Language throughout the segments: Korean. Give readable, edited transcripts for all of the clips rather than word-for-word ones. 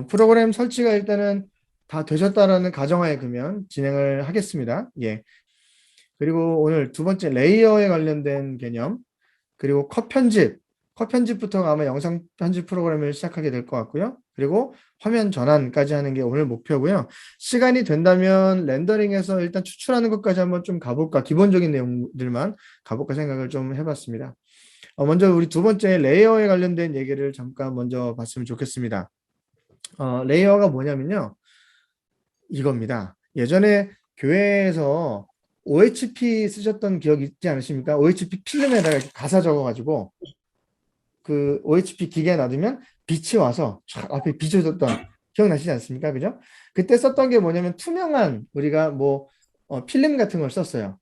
프로그램 설치가 일단은 다 되셨다라는 가정하에 그러면 진행을 하겠습니다. 예. 그리고 오늘 두 번째 레이어에 관련된 개념, 그리고 컷 편집부터가 아마 영상 편집 프로그램을 시작하게 될 것 같고요. 그리고 화면 전환까지 하는 게 오늘 목표고요. 시간이 된다면 렌더링에서 일단 추출하는 것까지 한번 좀 가볼까, 기본적인 내용들만 가볼까 생각을 좀 해봤습니다. 먼저 우리 두 번째 레이어에 관련된 얘기를 잠깐 먼저 봤으면 좋겠습니다. 레이어가 뭐냐면요. 이겁니다. 예전에 교회에서 OHP 쓰셨던 기억 있지 않으십니까? OHP 필름에다가 이렇게 가사 적어가지고 그 OHP 기계에 놔두면 빛이 와서 촥 앞에 비춰졌던 기억나시지 않습니까? 그죠? 그때 썼던 게 뭐냐면 투명한 우리가 뭐 필름 같은 걸 썼어요.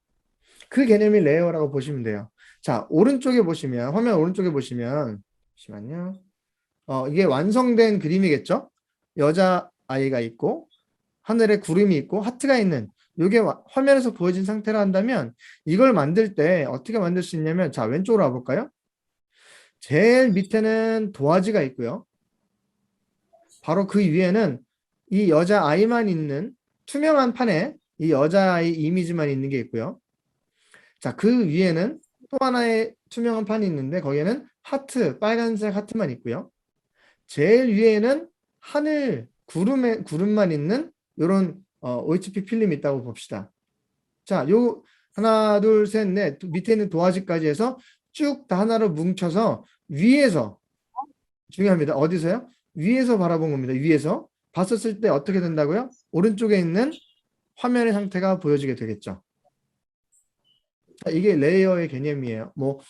그 개념이 레이어라고 보시면 돼요. 자, 오른쪽에 보시면 화면 오른쪽에 보시면 잠시만요. 이게 완성된 그림이겠죠? 여자 아이가 있고 하늘에 구름이 있고 하트가 있는 이게 화면에서 보여진 상태로 한다면 이걸 만들 때 어떻게 만들 수 있냐면 자 왼쪽으로 와볼까요? 제일 밑에는 도화지가 있고요. 바로 그 위에는 이 여자아이만 있는 투명한 판에 이 여자아이 이미지만 있는 게 있고요. 자, 그 위에는 또 하나의 투명한 판이 있는데 거기에는 하트, 빨간색 하트만 있고요. 제일 위에는 하늘, 구름만 있는 이런 OHP 필름이 있다고 봅시다. 자, 요 하나, 둘, 셋, 넷 밑에 있는 도화지까지 해서 쭉 다 하나로 뭉쳐서 위에서 중요합니다. 어디서요? 위에서 바라본 겁니다. 위에서 봤었을 때 어떻게 된다고요? 오른쪽에 있는 화면의 상태가 보여지게 되겠죠. 자, 이게 레이어의 개념이에요. 뭐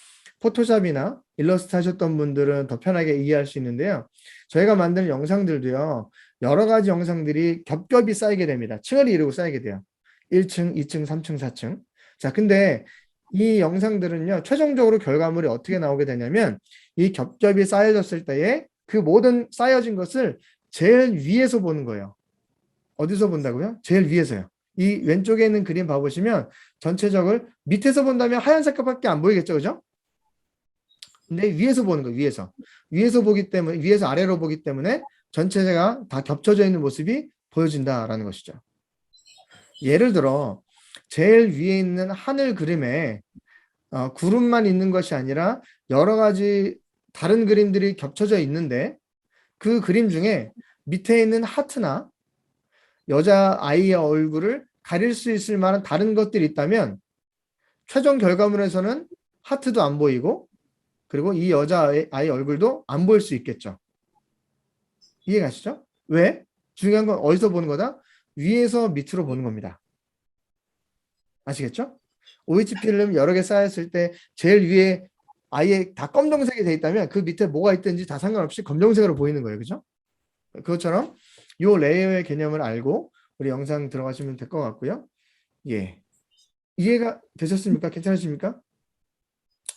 포토샵이나 일러스트 하셨던 분들은 더 편하게 이해할 수 있는데요. 저희가 만든 영상들도요. 여러 가지 영상들이 겹겹이 쌓이게 됩니다. 층을 이루고 쌓이게 돼요. 1층, 2층, 3층, 4층. 자, 근데 이 영상들은요. 최종적으로 결과물이 어떻게 나오게 되냐면 이 겹겹이 쌓여졌을 때에 그 모든 쌓여진 것을 제일 위에서 보는 거예요. 어디서 본다고요? 제일 위에서요. 이 왼쪽에 있는 그림 봐보시면 전체적을 밑에서 본다면 하얀 색깔밖에 안 보이겠죠, 그죠? 근데 위에서 보는 거예요, 위에서. 위에서 보기 때문에, 위에서 아래로 보기 때문에 전체가 다 겹쳐져 있는 모습이 보여진다라는 것이죠. 예를 들어, 제일 위에 있는 하늘 그림에 구름만 있는 것이 아니라 여러 가지 다른 그림들이 겹쳐져 있는데 그 그림 중에 밑에 있는 하트나 여자 아이의 얼굴을 가릴 수 있을 만한 다른 것들이 있다면 최종 결과물에서는 하트도 안 보이고 그리고 이 여자 아이 얼굴도 안 보일 수 있겠죠. 이해가시죠? 왜? 중요한 건 어디서 보는 거다? 위에서 밑으로 보는 겁니다. 아시겠죠? OH 필름 여러 개 쌓였을 때 제일 위에 아예 다 검정색이 돼 있다면 그 밑에 뭐가 있든지 다 상관없이 검정색으로 보이는 거예요. 그죠? 그것처럼 이 레이어의 개념을 알고 우리 영상 들어가시면 될 것 같고요. 예. 이해가 되셨습니까? 괜찮으십니까?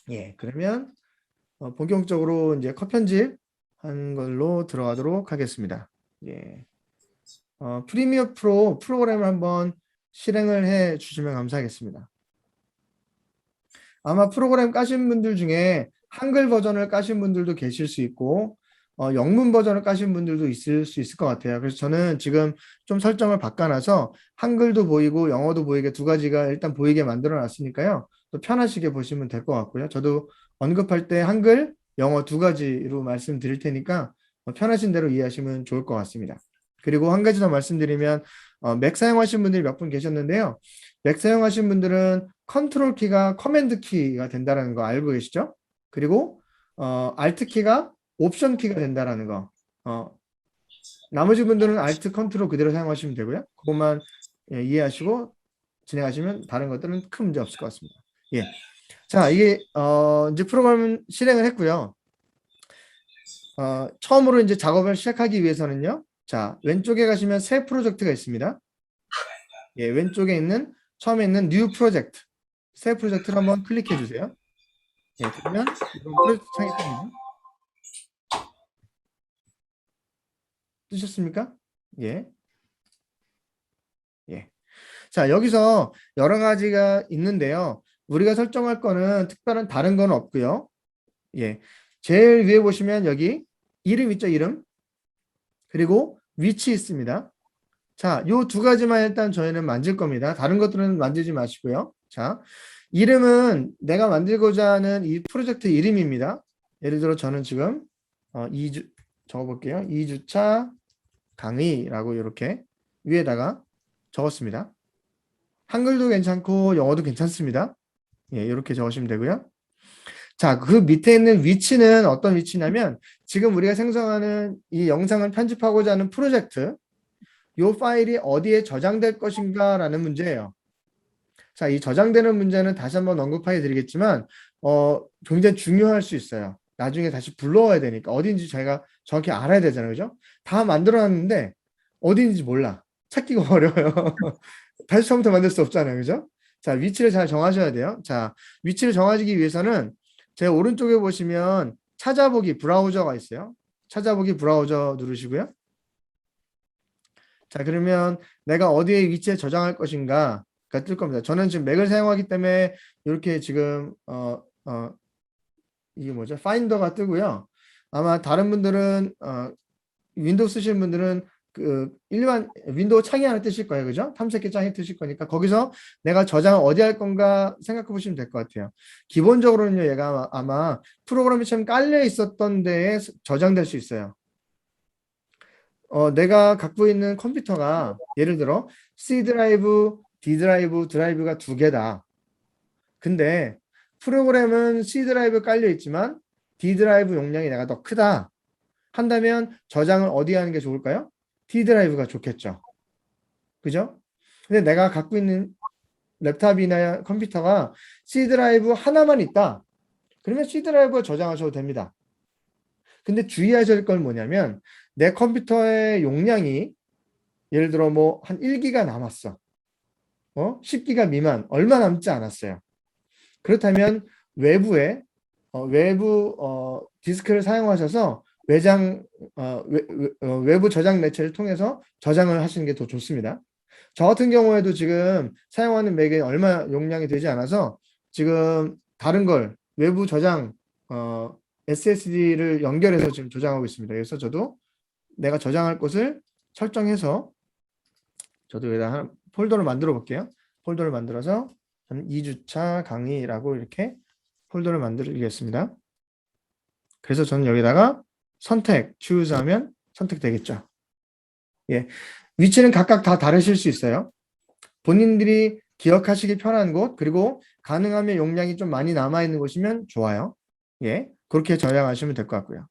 예. 그러면 본격적으로 이제 컷 편집 한 걸로 들어가도록 하겠습니다. 예. 프리미어 프로 프로그램을 한번 실행을 해 주시면 감사하겠습니다. 아마 프로그램 까신 분들 중에 한글 버전을 까신 분들도 계실 수 있고 영문 버전을 까신 분들도 있을 수 있을 것 같아요. 그래서 저는 지금 좀 설정을 바꿔놔서 한글도 보이고 영어도 보이게 두 가지가 일단 보이게 만들어 놨으니까요. 또 편하시게 보시면 될 것 같고요. 저도 언급할 때 한글, 영어 두 가지로 말씀드릴 테니까 편하신 대로 이해하시면 좋을 것 같습니다. 그리고 한 가지 더 말씀드리면 맥 사용하신 분들이 몇 분 계셨는데요. 맥 사용하신 분들은 컨트롤 키가 커맨드 키가 된다는 거 알고 계시죠? 그리고 알트 키가 옵션 키가 된다라는 거. 나머지 분들은 알트 컨트롤 그대로 사용하시면 되고요. 그것만 이해하시고 진행하시면 다른 것들은 큰 문제 없을 것 같습니다. 예. 자, 이게 이제 프로그램 실행을 했고요. 처음으로 이제 작업을 시작하기 위해서는요. 자, 왼쪽에 가시면 새 프로젝트가 있습니다. 예, 왼쪽에 있는 처음에 있는 뉴 프로젝트. 새 프로젝트를 한번 클릭해 주세요. 예, 그러면 이런 프로젝트 창이 뜹니다. 뜨셨습니까? 예. 예. 자, 여기서 여러 가지가 있는데요. 우리가 설정할 거는 특별한 다른 건 없고요. 예. 제일 위에 보시면 여기 이름 있죠, 이름. 그리고 위치 있습니다. 자, 요 두 가지만 일단 저희는 만질 겁니다. 다른 것들은 만들지 마시고요. 자, 이름은 내가 만들고자 하는 이 프로젝트 이름입니다. 예를 들어 저는 지금 2주 적어볼게요. 2주차 강의라고 이렇게 위에다가 적었습니다. 한글도 괜찮고 영어도 괜찮습니다. 예, 이렇게 적으시면 되고요. 자, 그 밑에 있는 위치는 어떤 위치냐면 지금 우리가 생성하는 이 영상을 편집하고자 하는 프로젝트 이 파일이 어디에 저장될 것인가 라는 문제예요. 자, 이 저장되는 문제는 다시 한번 언급해 드리겠지만 굉장히 중요할 수 있어요. 나중에 다시 불러와야 되니까 어딘지 저희가 정확히 알아야 되잖아요. 그죠? 다 만들어 놨는데 어딘지 몰라. 찾기가 어려워요. 다시 처음부터 만들 수 없잖아요. 그죠? 자, 위치를 잘 정하셔야 돼요. 자, 위치를 정하기 위해서는 제 오른쪽에 보시면 찾아보기 브라우저가 있어요. 찾아보기 브라우저 누르시고요. 자, 그러면 내가 어디에 위치에 저장할 것인가 뜰 겁니다. 저는 지금 맥을 사용하기 때문에 이렇게 지금 이게 뭐죠? 파인더가 뜨고요. 아마 다른 분들은 윈도우 쓰시는 분들은 그 일반 윈도우 창이 하나 뜨실 거예요. 그죠? 탐색기 창이 뜨실 거니까 거기서 내가 저장을 어디 할 건가 생각해 보시면 될 것 같아요. 기본적으로는요. 얘가 아마 프로그램이 참 깔려 있었던 데에 저장될 수 있어요. 내가 갖고 있는 컴퓨터가 예를 들어 C 드라이브, D 드라이브, 드라이브가 두 개다. 근데 프로그램은 C 드라이브 깔려 있지만 D 드라이브 용량이 내가 더 크다 한다면 저장을 어디 하는 게 좋을까요? D 드라이브가 좋겠죠. 그죠? 근데 내가 갖고 있는 랩탑이나 컴퓨터가 C 드라이브 하나만 있다. 그러면 C 드라이브가 저장하셔도 됩니다. 근데 주의하실 건 뭐냐면 내 컴퓨터의 용량이 예를 들어 뭐 한 1기가 남았어. 10기가 미만 얼마 남지 않았어요. 그렇다면 외부 디스크를 사용하셔서 외부 저장 매체를 통해서 저장을 하시는 게 더 좋습니다. 저 같은 경우에도 지금 사용하는 맥에 얼마 용량이 되지 않아서 지금 다른 걸 외부 저장 SSD를 연결해서 지금 저장하고 있습니다. 그래서 저도 내가 저장할 곳을 설정해서 저도 여기다 폴더를 만들어 볼게요. 폴더를 만들어서 2주차 강의라고 이렇게 폴더를 만들겠습니다. 그래서 저는 여기다가 선택, choose 하면 선택되겠죠. 예. 위치는 각각 다 다르실 수 있어요. 본인들이 기억하시기 편한 곳, 그리고 가능하면 용량이 좀 많이 남아있는 곳이면 좋아요. 예. 그렇게 저장하시면 될 것 같고요.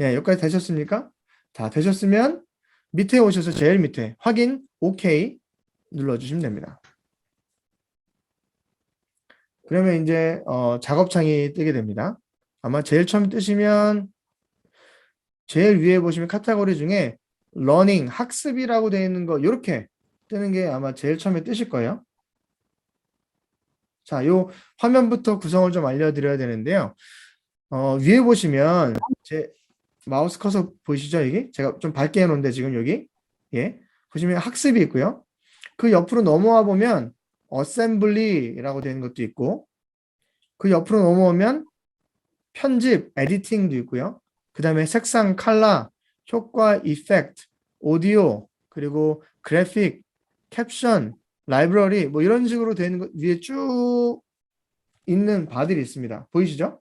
예. 여기까지 되셨습니까? 다 되셨으면 밑에 오셔서 제일 밑에 확인, OK 눌러주시면 됩니다. 그러면 이제 작업창이 뜨게 됩니다. 아마 제일 처음 뜨시면 제일 위에 보시면 카테고리 중에 러닝, 학습이라고 되어 있는 거 이렇게 뜨는 게 아마 제일 처음에 뜨실 거예요. 자, 요 화면부터 구성을 좀 알려드려야 되는데요. 위에 보시면 제 마우스 커서 보이시죠? 이게 제가 좀 밝게 해놓은데 지금 여기 예 보시면 학습이 있고요. 그 옆으로 넘어와 보면 어셈블리라고 되는 것도 있고 그 옆으로 넘어오면 편집, 에디팅도 있고요. 그 다음에 색상, 컬러, 효과, 이펙트, 오디오, 그리고 그래픽, 캡션, 라이브러리 뭐 이런 식으로 되는 것 위에 쭉 있는 바들이 있습니다. 보이시죠?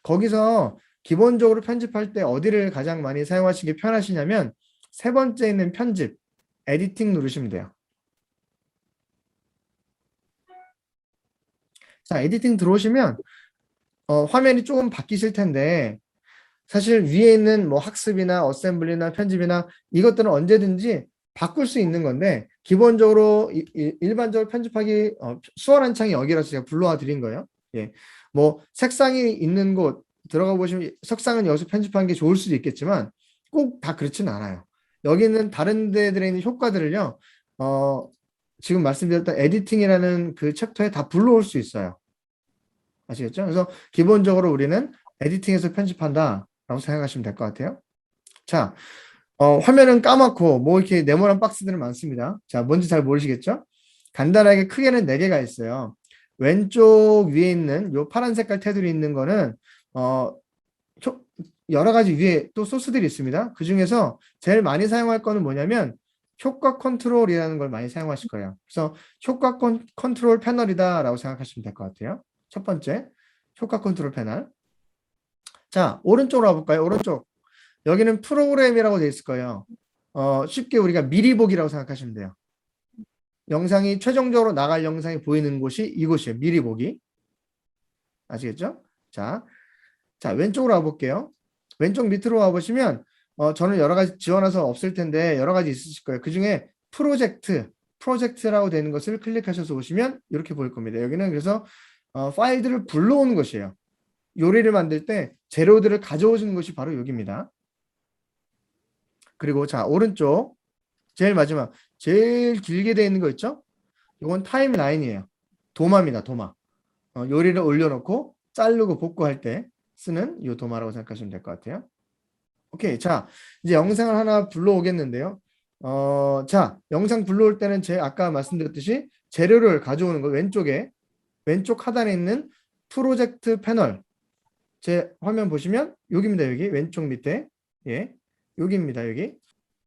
거기서 기본적으로 편집할 때 어디를 가장 많이 사용하시기 편하시냐면 세 번째 있는 편집, 에디팅 누르시면 돼요. 자, 에디팅 들어오시면 화면이 조금 바뀌실 텐데 사실 위에 있는 뭐 학습이나 어셈블리나 편집이나 이것들은 언제든지 바꿀 수 있는 건데 기본적으로 일반적으로 편집하기 수월한 창이 여기라서 제가 불러와 드린 거예요. 예. 뭐 색상이 있는 곳 들어가 보시면 색상은 여기서 편집하는 게 좋을 수도 있겠지만 꼭 다 그렇지는 않아요. 여기는 다른 데들에 있는 효과들을요. 지금 말씀드렸던 에디팅이라는 그 챕터에 다 불러올 수 있어요. 아시겠죠? 그래서 기본적으로 우리는 에디팅에서 편집한다라고 생각하시면 될 것 같아요. 자, 화면은 까맣고 뭐 이렇게 네모난 박스들은 많습니다. 자, 뭔지 잘 모르시겠죠? 간단하게 크게는 4개가 있어요. 왼쪽 위에 있는 요 파란 색깔 테두리 있는 거는 여러 가지 위에 또 소스들이 있습니다. 그 중에서 제일 많이 사용할 거는 뭐냐면 효과 컨트롤이라는 걸 많이 사용하실 거예요. 그래서 효과 컨트롤 패널이다라고 생각하시면 될 것 같아요. 첫 번째, 효과 컨트롤 패널. 자, 오른쪽으로 와볼까요? 오른쪽. 여기는 프로그램이라고 되어 있을 거예요. 쉽게 우리가 미리 보기라고 생각하시면 돼요. 영상이 최종적으로 나갈 영상이 보이는 곳이 이곳이에요. 미리 보기. 아시겠죠? 자, 왼쪽으로 와볼게요. 왼쪽 밑으로 와보시면 저는 여러 가지 지원해서 없을 텐데 여러 가지 있으실 거예요. 그 중에 프로젝트라고 되는 것을 클릭하셔서 보시면 이렇게 보일 겁니다. 여기는 그래서 파일들을 불러오는 것이에요. 요리를 만들 때 재료들을 가져오시는 것이 바로 여기입니다. 그리고 자, 오른쪽 제일 마지막 제일 길게 되어 있는 거 있죠? 이건 타임라인이에요. 도마입니다. 도마. 요리를 올려놓고 자르고 볶고할 때 쓰는 이 도마라고 생각하시면 될 것 같아요. 오케이. 자, 이제 영상을 하나 불러오겠는데요. 자, 영상 불러올 때는 아까 말씀드렸듯이 재료를 가져오는 거 왼쪽 하단에 있는 프로젝트 패널. 제 화면 보시면 여기입니다. 여기 왼쪽 밑에. 예. 여기입니다. 여기.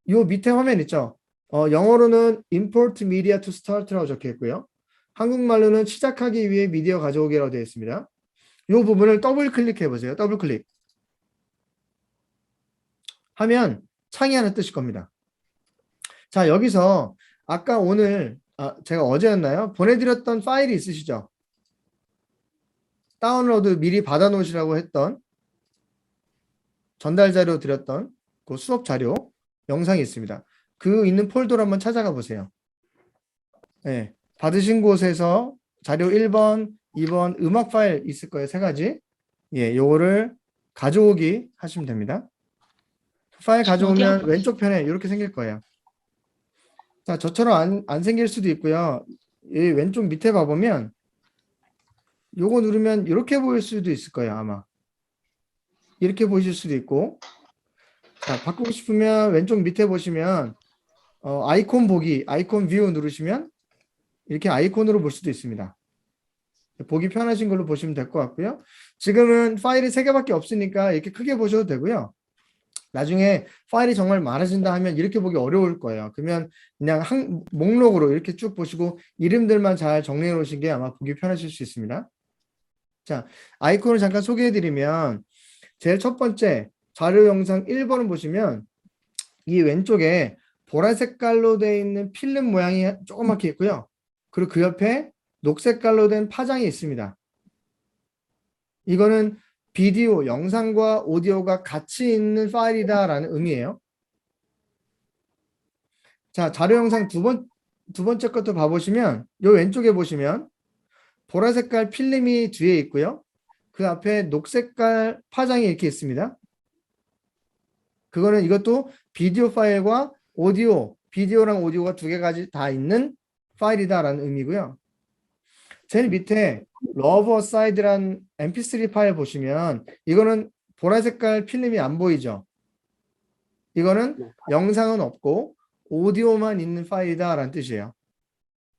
요 밑에 화면 있죠? 영어로는 import media to start라고 적혀 있고요. 한국말로는 시작하기 위해 미디어 가져오기라고 되어 있습니다. 이 부분을 더블 클릭해 보세요. 더블 클릭. 하면 창이 하나 뜨실 겁니다. 자, 여기서 아까 오늘 제가 어제였나요? 보내드렸던 파일이 있으시죠? 다운로드 미리 받아 놓으시라고 했던 전달 자료 드렸던 그 수업 자료 영상이 있습니다. 그 있는 폴더를 한번 찾아가 보세요. 네, 받으신 곳에서 자료 1번, 2번 음악 파일 있을 거예요. 3가지. 예, 요거를 가져오기 하시면 됩니다. 파일 가져오면 왼쪽 편에 이렇게 생길 거예요. 자, 저처럼 안 생길 수도 있고요. 이 왼쪽 밑에 봐보면 요거 누르면 이렇게 보일 수도 있을 거예요. 아마 이렇게 보이실 수도 있고, 자, 바꾸고 싶으면 왼쪽 밑에 보시면 아이콘 보기, 아이콘 뷰 누르시면 이렇게 아이콘으로 볼 수도 있습니다. 보기 편하신 걸로 보시면 될 것 같고요. 지금은 파일이 3개밖에 없으니까 이렇게 크게 보셔도 되고요. 나중에 파일이 정말 많아진다 하면 이렇게 보기 어려울 거예요. 그러면 그냥 목록으로 이렇게 쭉 보시고 이름들만 잘 정리해 놓으신 게 아마 보기 편하실 수 있습니다. 자, 아이콘을 잠깐 소개해 드리면 제일 첫 번째 자료 영상 1번을 보시면 이 왼쪽에 보라 색깔로 되어 있는 필름 모양이 조그맣게 있고요. 그리고 그 옆에 녹색깔로 된 파장이 있습니다. 이거는 비디오, 영상과 오디오가 같이 있는 파일이다라는 의미예요. 자, 자료 영상 두 번째 것도 봐보시면 요 왼쪽에 보시면 보라 색깔 필름이 뒤에 있고요. 그 앞에 녹색깔 파장이 이렇게 있습니다. 그거는 이것도 비디오 파일과 비디오랑 오디오가 2개까지 다 있는 파일이다라는 의미고요. 제일 밑에 러브 어사이드란 mp3 파일 보시면 이거는 보라 색깔 필름이 안 보이죠. 이거는 영상은 없고 오디오만 있는 파일이다라는 뜻이에요.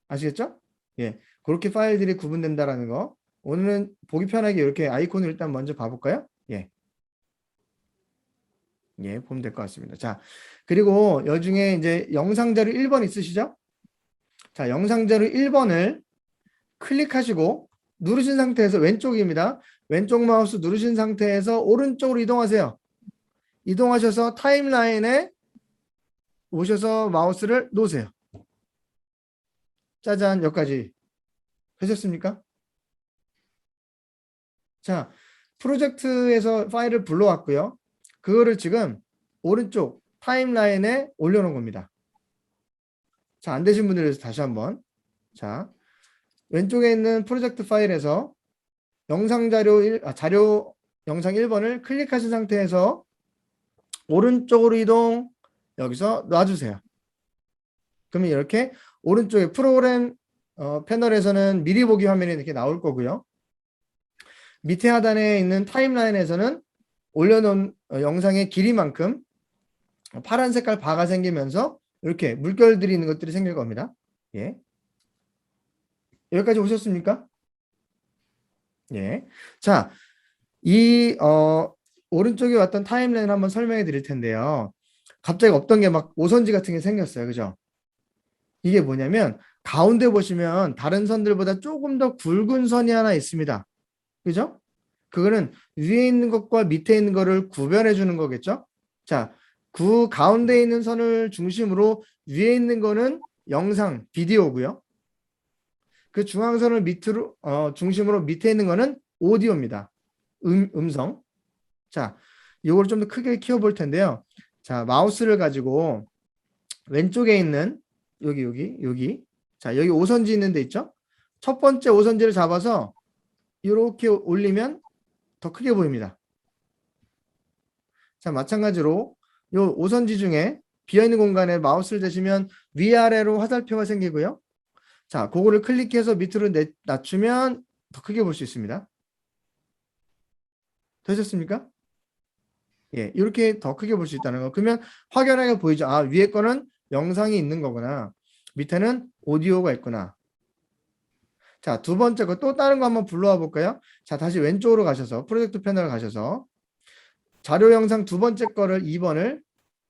아시겠죠? 예, 그렇게 파일들이 구분된다라는 거. 오늘은 보기 편하게 이렇게 아이콘을 일단 먼저 봐볼까요? 예, 보면 될 것 같습니다. 자, 그리고 여중에 이제 영상 자료 1번 있으시죠? 자, 영상 자료 1번을 클릭하시고 누르신 상태에서 왼쪽입니다. 왼쪽 마우스 누르신 상태에서 오른쪽으로 이동하세요. 이동하셔서 타임라인에 오셔서 마우스를 놓으세요. 짜잔, 여기까지 하셨습니까? 자, 프로젝트에서 파일을 불러왔고요. 그거를 지금 오른쪽 타임라인에 올려놓은 겁니다. 자, 안 되신 분들을 위해서 다시 한번. 자, 왼쪽에 있는 프로젝트 파일에서 영상 자료 영상 1번을 클릭하신 상태에서 오른쪽으로 이동, 여기서 놔주세요. 그러면 이렇게 오른쪽에 프로그램 패널에서는 미리 보기 화면이 이렇게 나올 거고요. 밑에 하단에 있는 타임라인에서는 올려놓은 영상의 길이만큼 파란 색깔 바가 생기면서 이렇게 물결들이 있는 것들이 생길 겁니다. 예. 여기까지 오셨습니까? 예. 자, 이 오른쪽에 왔던 타임라인을 한번 설명해 드릴 텐데요. 갑자기 없던 게 막 오선지 같은 게 생겼어요. 그죠? 이게 뭐냐면 가운데 보시면 다른 선들보다 조금 더 굵은 선이 하나 있습니다. 그죠? 그거는 위에 있는 것과 밑에 있는 거를 구별해 주는 거겠죠? 자, 그 가운데 있는 선을 중심으로 위에 있는 거는 영상, 비디오고요. 그 중앙선을 밑으로 중심으로 밑에 있는 거는 오디오입니다. 음성. 자, 이걸 좀 더 크게 키워 볼 텐데요. 자, 마우스를 가지고 왼쪽에 있는 여기. 자, 여기 오선지 있는 데 있죠? 첫 번째 오선지를 잡아서 이렇게 올리면 더 크게 보입니다. 자, 마찬가지로 이 오선지 중에 비어있는 공간에 마우스를 대시면 위아래로 화살표가 생기고요. 자, 그거를 클릭해서 밑으로 낮추면 더 크게 볼 수 있습니다. 되셨습니까? 예, 이렇게 더 크게 볼 수 있다는 거. 그러면 확연하게 보이죠. 아, 위에 거는 영상이 있는 거구나. 밑에는 오디오가 있구나. 자, 두 번째 거 또 다른 거 한번 불러와 볼까요? 자, 다시 왼쪽으로 가셔서 프로젝트 패널 가셔서 자료 영상 두 번째 거를 2번을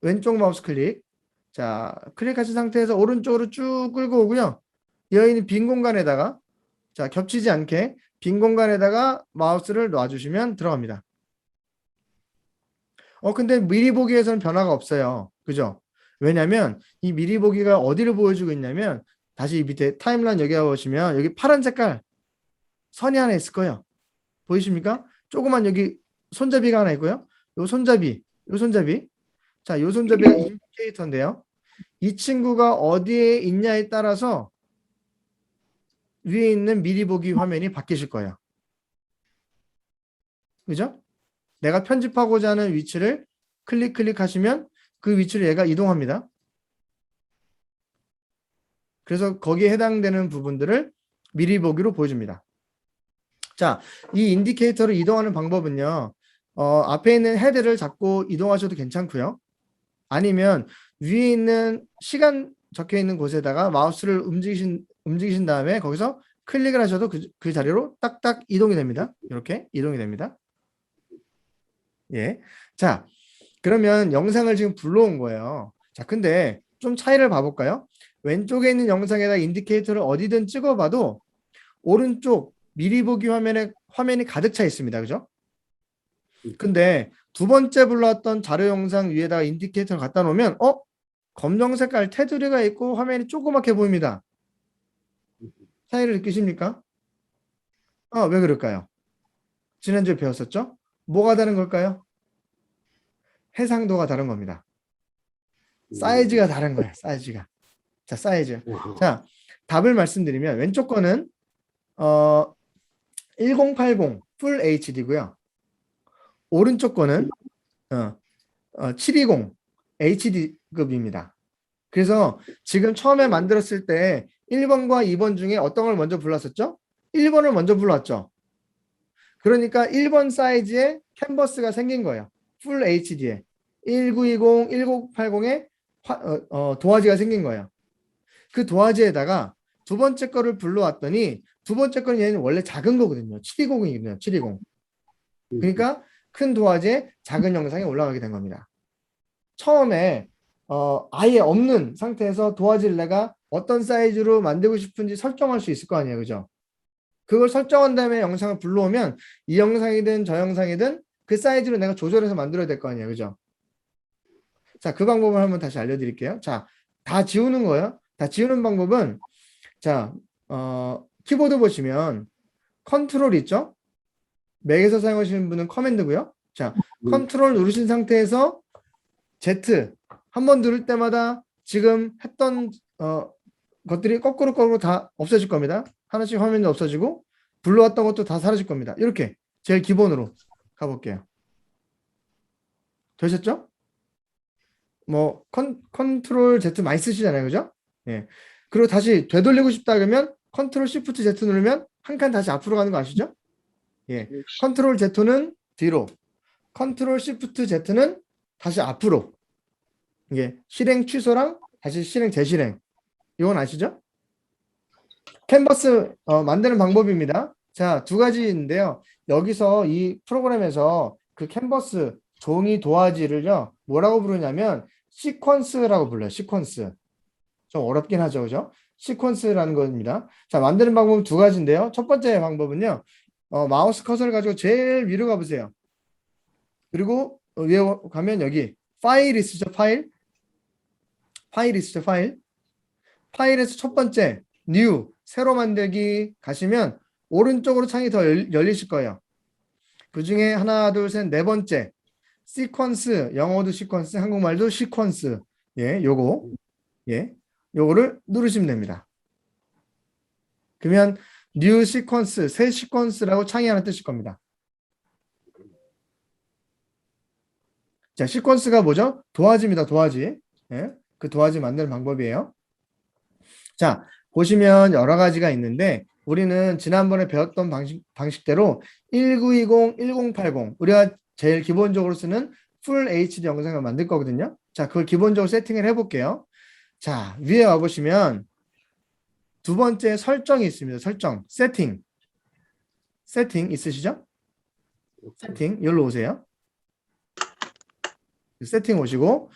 왼쪽 마우스 클릭. 자, 클릭하신 상태에서 오른쪽으로 쭉 끌고 오고요. 여기 있는 빈 공간에다가 자, 겹치지 않게 빈 공간에다가 마우스를 놔주시면 들어갑니다. 근데 미리 보기에서는 변화가 없어요. 그죠? 왜냐면 이 미리 보기가 어디를 보여주고 있냐면 다시 밑에 타임라인 여기 보시면 여기 파란 색깔 선이 하나 있을 거예요. 보이십니까? 조그만 여기 손잡이가 하나 있고요. 요 손잡이. 자, 요 손잡이가 인디케이터인데요. 이 친구가 어디에 있냐에 따라서 위에 있는 미리 보기 화면이 바뀌실 거예요. 그죠? 내가 편집하고자 하는 위치를 클릭하시면 그 위치를 얘가 이동합니다. 그래서 거기에 해당되는 부분들을 미리 보기로 보여줍니다. 자, 이 인디케이터를 이동하는 방법은요. 앞에 있는 헤드를 잡고 이동하셔도 괜찮고요. 아니면 위에 있는 시간 적혀 있는 곳에다가 마우스를 움직이신 다음에 거기서 클릭을 하셔도 그 자리로 딱딱 이동이 됩니다. 이렇게 이동이 됩니다. 예. 자, 그러면 영상을 지금 불러온 거예요. 자, 근데 좀 차이를 봐볼까요? 왼쪽에 있는 영상에다 인디케이터를 어디든 찍어봐도 오른쪽 미리 보기 화면이 가득 차 있습니다. 그죠? 근데 두 번째 불러왔던 자료 영상 위에다가 인디케이터를 갖다 놓으면 검정 색깔 테두리가 있고 화면이 조그맣게 보입니다. 차이를 느끼십니까? 왜 그럴까요? 지난주에 배웠었죠? 뭐가 다른 걸까요? 해상도가 다른 겁니다. 사이즈가 다른 거예요. 사이즈가. 자, 사이즈. 자, 답을 말씀드리면 왼쪽 거는 1080 풀 HD고요. 오른쪽 거는 720 HD급입니다. 그래서 지금 처음에 만들었을 때 1번과 2번 중에 어떤 걸 먼저 불렀었죠? 1번을 먼저 불렀죠. 그러니까 1번 사이즈의 캔버스가 생긴 거예요. 풀 HD에 1920, 1080에 도화지가 생긴 거예요. 그 도화지에다가 두 번째 거를 불러왔더니 두 번째 거는 얘는 원래 작은 거거든요. 720이거든요. 720. 그러니까 큰 도화지에 작은 영상이 올라가게 된 겁니다. 처음에 아예 없는 상태에서 도화지를 내가 어떤 사이즈로 만들고 싶은지 설정할 수 있을 거 아니에요. 그죠? 그걸 설정한 다음에 영상을 불러오면 이 영상이든 저 영상이든 그 사이즈로 내가 조절해서 만들어야 될 거 아니에요. 그죠? 자, 그 방법을 한번 다시 알려드릴게요. 자, 다 지우는 거예요. 다 지우는 방법은 자, 키보드 보시면 컨트롤 있죠? 맥에서 사용하시는 분은 커맨드고요. 자, 컨트롤 누르신 상태에서 Z 한 번 누를 때마다 지금 했던 것들이 거꾸로 다 없어질 겁니다. 하나씩 화면이 없어지고 불러왔던 것도 다 사라질 겁니다. 이렇게 제일 기본으로 가볼게요. 되셨죠? 뭐 컨트롤 Z 많이 쓰시잖아요. 그죠? 예. 그리고 다시 되돌리고 싶다 그러면 컨트롤 시프트 Z 누르면 한 칸 다시 앞으로 가는 거 아시죠? 예. 컨트롤 Z는 뒤로, 컨트롤 시프트 Z는 다시 앞으로. 이게 실행 취소랑 다시 실행 재실행. 이건 아시죠? 캔버스 만드는 방법입니다. 자, 두 가지인데요. 여기서 이 프로그램에서 그 캔버스 종이 도화지를요, 뭐라고 부르냐면 시퀀스라고 불러요. 시퀀스. 좀 어렵긴 하죠, 그죠? 시퀀스라는 겁니다. 자, 만드는 방법은 두 가지인데요. 첫 번째 방법은요, 마우스 커서를 가지고 제일 위로 가보세요. 그리고 위에 가면 여기 파일 있으죠, 파일? 파일 있으죠, 파일? 파일에서 첫 번째 new 새로 만들기 가시면 오른쪽으로 창이 더 열리실 거예요. 그 중에 하나, 둘, 셋, 네 번째 시퀀스, 영어도 시퀀스, 한국말도 시퀀스. 예, 요거. 예. 요거를 누르시면 됩니다. 그러면 new 시퀀스, 새 시퀀스라고 창이 하나 뜨실 겁니다. 자, 시퀀스가 뭐죠? 도화지입니다. 도화지. 예? 그 도화지 만드는 방법이에요. 자, 보시면 여러 가지가 있는데 우리는 지난번에 배웠던 방식대로 1920, 1080 우리가 제일 기본적으로 쓰는 풀 HD 영상을 만들 거거든요. 자, 그걸 기본적으로 세팅을 해볼게요. 자, 위에 와보시면 두 번째 설정이 있습니다. 설정, 세팅. 세팅 있으시죠? 세팅, 여기로 오세요. 세팅 오시고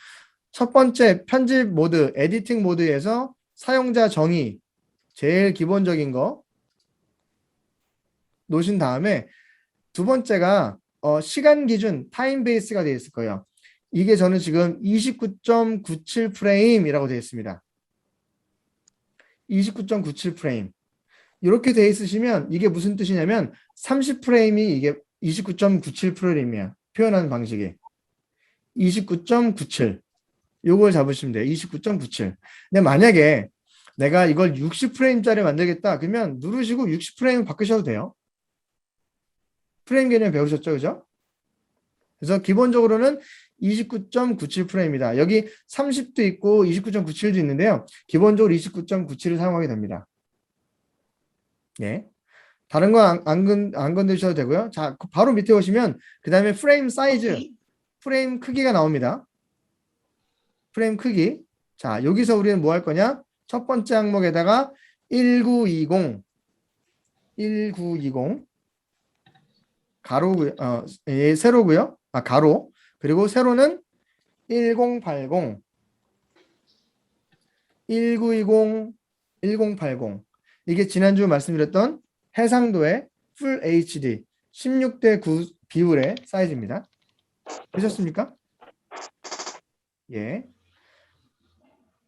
첫 번째 편집 모드, 에디팅 모드에서 사용자 정의, 제일 기본적인 거 놓으신 다음에 두 번째가 시간 기준, 타임 베이스가 되어 있을 거예요. 이게 저는 지금 29.97 프레임이라고 되어 있습니다. 29.97 프레임. 이렇게 되어 있으시면 이게 무슨 뜻이냐면 30 프레임이 이게 29.97 프레임이야. 표현하는 방식이. 29.97. 요걸 잡으시면 돼요. 29.97. 근데 만약에 내가 이걸 60 프레임짜리 만들겠다. 그러면 누르시고 60 프레임 바꾸셔도 돼요. 프레임 개념 배우셨죠? 그죠? 그래서 기본적으로는 29.97 프레임이다. 여기 30도 있고 29.97도 있는데요. 기본적으로 29.97을 사용하게 됩니다. 예. 다른 거 안 건드셔도 되고요. 자, 바로 밑에 오시면 그 다음에 프레임 사이즈, 프레임 크기가 나옵니다. 프레임 크기. 자, 여기서 우리는 뭐 할 거냐? 첫 번째 항목에다가 1920 가로 세로고요. 가로. 그리고 세로는 1080 1920 1080 이게 지난주 말씀드렸던 해상도의 풀 HD 16대 9 비율의 사이즈입니다. 되셨습니까? 예.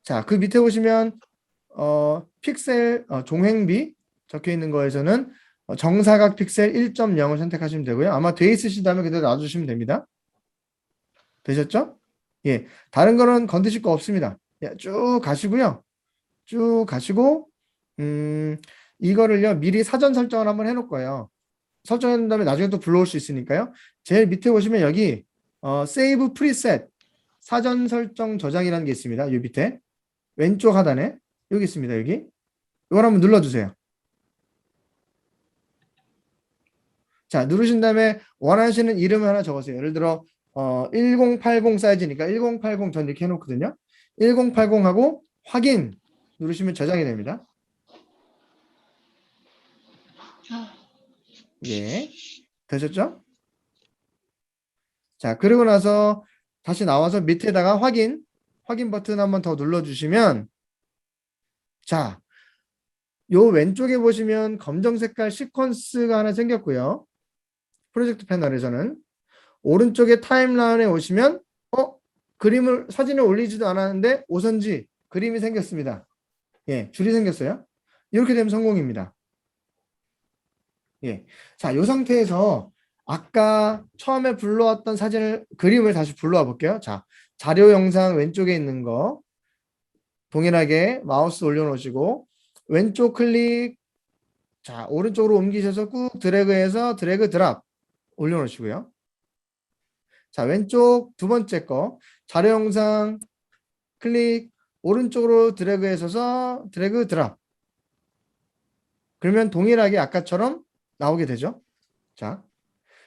자, 그 밑에 보시면 픽셀 종횡비 적혀 있는 거에서는 정사각 픽셀 1.0을 선택하시면 되고요. 아마 돼 있으시다면 그대로 놔주시면 됩니다. 되셨죠? 예. 다른 거는 건드실 거 없습니다. 예, 쭉 가시고요. 쭉 가시고 이거를요 미리 사전 설정을 한번 해놓을 거예요. 설정한 다음에 나중에 또 불러올 수 있으니까요. 제일 밑에 보시면 여기 세이브 프리셋 사전 설정 저장이라는 게 있습니다. 이 밑에 왼쪽 하단에 여기 있습니다. 여기 이걸 한번 눌러주세요. 자, 누르신 다음에 원하시는 이름을 하나 적으세요. 예를 들어 1080 사이즈니까 1080 전 이렇게 해놓거든요. 1080하고 확인 누르시면 저장이 됩니다. 예, 되셨죠? 자, 그리고 나서 다시 나와서 밑에다가 확인 버튼 한번 더 눌러주시면 자, 요 왼쪽에 보시면 검정 색깔 시퀀스가 하나 생겼고요. 프로젝트 패널에서는 오른쪽에 타임라인에 오시면 사진을 올리지도 않았는데 오선지 그림이 생겼습니다. 예, 줄이 생겼어요. 이렇게 되면 성공입니다. 예. 자, 이 상태에서 아까 처음에 불러왔던 그림을 다시 불러와 볼게요. 자, 자료 영상 왼쪽에 있는 거 동일하게 마우스 올려놓으시고 왼쪽 클릭 자, 오른쪽으로 옮기셔서 꾹 드래그해서 드래그 드랍 올려놓으시고요. 자, 왼쪽 두 번째 거 자료 영상 클릭 오른쪽으로 드래그해서 드래그 드랍 그러면 동일하게 아까처럼 나오게 되죠. 자,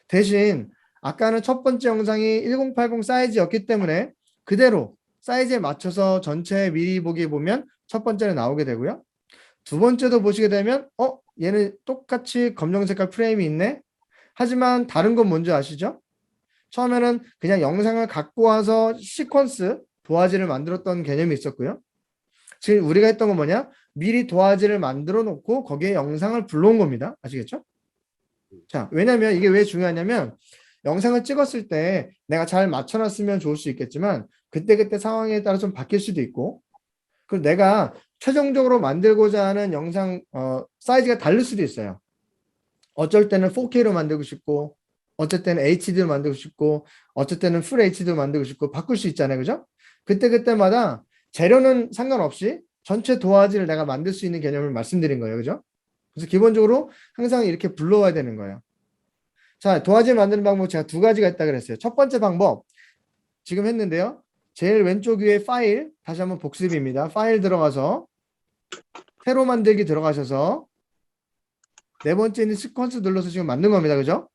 대신 아까는 첫 번째 영상이 1080 사이즈였기 때문에 그대로 사이즈에 맞춰서 전체 미리 보기 보면 첫 번째는 나오게 되고요. 두 번째도 보시게 되면 얘는 똑같이 검정 색깔 프레임이 있네. 하지만 다른 건 뭔지 아시죠? 처음에는 그냥 영상을 갖고 와서 시퀀스 도화지를 만들었던 개념이 있었고요. 지금 우리가 했던 건 뭐냐? 미리 도화지를 만들어 놓고 거기에 영상을 불러온 겁니다. 아시겠죠? 자, 왜냐면 이게 왜 중요하냐면 영상을 찍었을 때 내가 잘 맞춰놨으면 좋을 수 있겠지만 그때그때 상황에 따라 좀 바뀔 수도 있고, 그리고 내가 최종적으로 만들고자 하는 영상 사이즈가 다를 수도 있어요. 어쩔 때는 4K로 만들고 싶고, 어쩔 때는 HD로 만들고 싶고, 어쩔 때는 풀 HD로 만들고 싶고 바꿀 수 있잖아요. 그죠? 그때그때마다 재료는 상관없이 전체 도화지를 내가 만들 수 있는 개념을 말씀드린 거예요. 그죠? 그래서 기본적으로 항상 이렇게 불러와야 되는 거예요. 자, 도화지 만드는 방법 제가 두 가지가 있다 그랬어요. 첫 번째 방법 지금 했는데요. 제일 왼쪽 위에 파일, 다시 한번 복습입니다. 파일 들어가서 새로 만들기 들어가셔서 네 번째 있는 시퀀스 눌러서 지금 만든 겁니다. 그죠?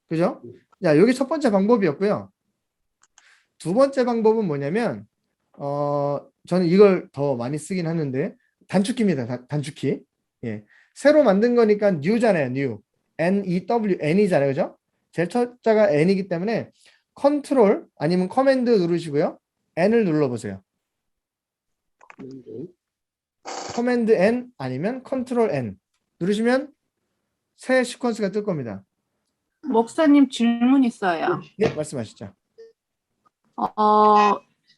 그죠? 자, 여기 첫 번째 방법이었고요. 두 번째 방법은 뭐냐면 저는 이걸 더 많이 쓰긴 하는데 단축키입니다. 단축키. 예. 새로 만든 거니까 new잖아요. new. N-E-W, N이잖아요. 그죠? 제일 첫 자가 N이기 때문에 컨트롤 아니면 커맨드 누르시고요. N을 눌러보세요. 커맨드 N 아니면 컨트롤 N 누르시면 새 시퀀스가 뜰 겁니다. 목사님 질문 있어요. 네, 말씀하시죠.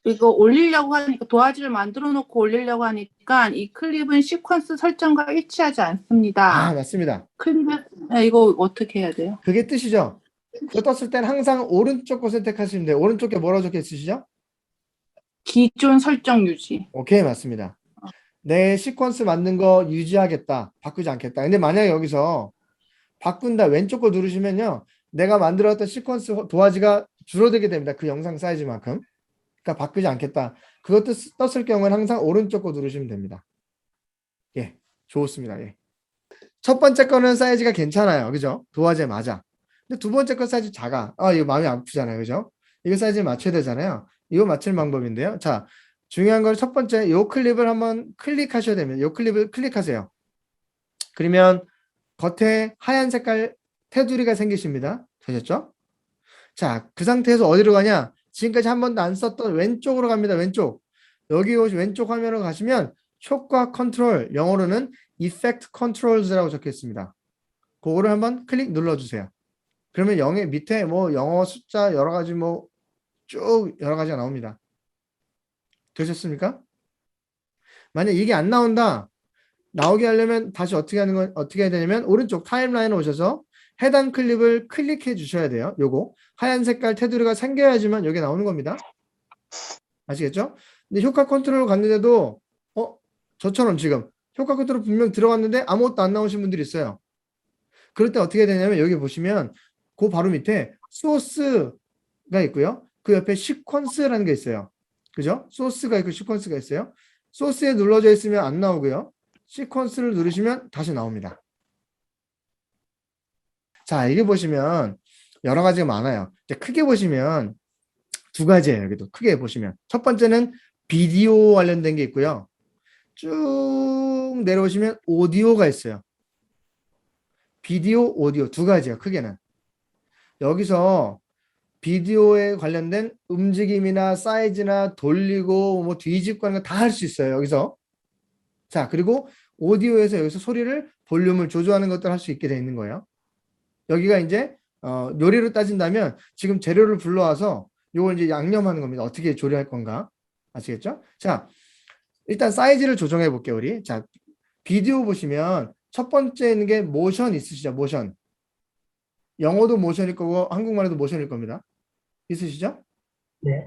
이거 올리려고 하니까 도화지를 만들어 놓고 올리려고 하니까 이 클립은 시퀀스 설정과 일치하지 않습니다. 아, 맞습니다. 네, 이거 어떻게 해야 돼요? 그게 뜻이죠. 그거 떴을 땐 항상 오른쪽 거 선택하시면 돼요. 오른쪽에 뭐라고 적혀 있으시죠? 기존 설정 유지. 오케이, 맞습니다. 내 시퀀스 만든 거 유지하겠다. 바꾸지 않겠다. 근데 만약에 여기서 바꾼다 왼쪽 거 누르시면요. 내가 만들었던 시퀀스 도화지가 줄어들게 됩니다. 그 영상 사이즈만큼. 그러니까 바꾸지 않겠다. 그것도 떴을 경우는 항상 오른쪽 거 누르시면 됩니다. 예, 좋습니다. 예. 첫 번째 거는 사이즈가 괜찮아요. 그죠? 도화지에 맞아. 근데 두 번째 거 사이즈 작아. 아, 이거 마음이 아프잖아요. 그죠? 이거 사이즈를 맞춰야 되잖아요. 이거 맞출 방법인데요. 자, 중요한 건 첫 번째, 요 클립을 한번 클릭하셔야 됩니다. 요 클립을 클릭하세요. 그러면 겉에 하얀 색깔 테두리가 생기십니다. 되셨죠? 자, 그 상태에서 어디로 가냐? 지금까지 한 번도 안 썼던 왼쪽으로 갑니다. 왼쪽. 여기 오시 왼쪽 화면으로 가시면 효과 컨트롤, 영어로는 Effect Controls라고 적혀 있습니다. 그거를 한번 클릭 눌러주세요. 그러면 영의 밑에 뭐 영어 숫자 여러 가지 뭐 쭉 여러 가지가 나옵니다. 되셨습니까? 만약 이게 안 나온다. 나오게 하려면 다시 어떻게 해야 되냐면 오른쪽 타임라인에 오셔서 해당 클립을 클릭해 주셔야 돼요. 요거 하얀 색깔 테두리가 생겨야지만 여기 나오는 겁니다. 아시겠죠? 근데 효과 컨트롤 갔는데도 저처럼 지금 효과 컨트롤 분명 들어갔는데 아무것도 안 나오신 분들이 있어요. 그럴 때 어떻게 해야 되냐면 여기 보시면 그 바로 밑에 소스가 있고요. 그 옆에 시퀀스라는 게 있어요. 그죠? 소스가 있고 시퀀스가 있어요. 소스에 눌러져 있으면 안 나오고요. 시퀀스를 누르시면 다시 나옵니다. 자, 이게 보시면 여러 가지가 많아요. 이제 크게 보시면 두 가지예요. 여기도 크게 보시면 첫 번째는 비디오 관련된 게 있고요. 쭉 내려오시면 오디오가 있어요. 비디오, 오디오 두 가지예요. 크게는 여기서 비디오에 관련된 움직임이나 사이즈나 돌리고 뭐 뒤집고 하는 거 다 할 수 있어요. 여기서. 자, 그리고 오디오에서 여기서 소리를 볼륨을 조절하는 것들 할 수 있게 되어 있는 거예요. 여기가 이제 요리로 따진다면 지금 재료를 불러와서 요걸 이제 양념하는 겁니다. 어떻게 조리할 건가? 아시겠죠? 자, 일단 사이즈를 조정해 볼게요, 우리. 자, 비디오 보시면 첫 번째 있는 게 모션 있으시죠? 모션. 영어도 모션일 거고 한국말에도 모션일 겁니다. 있으시죠? 네.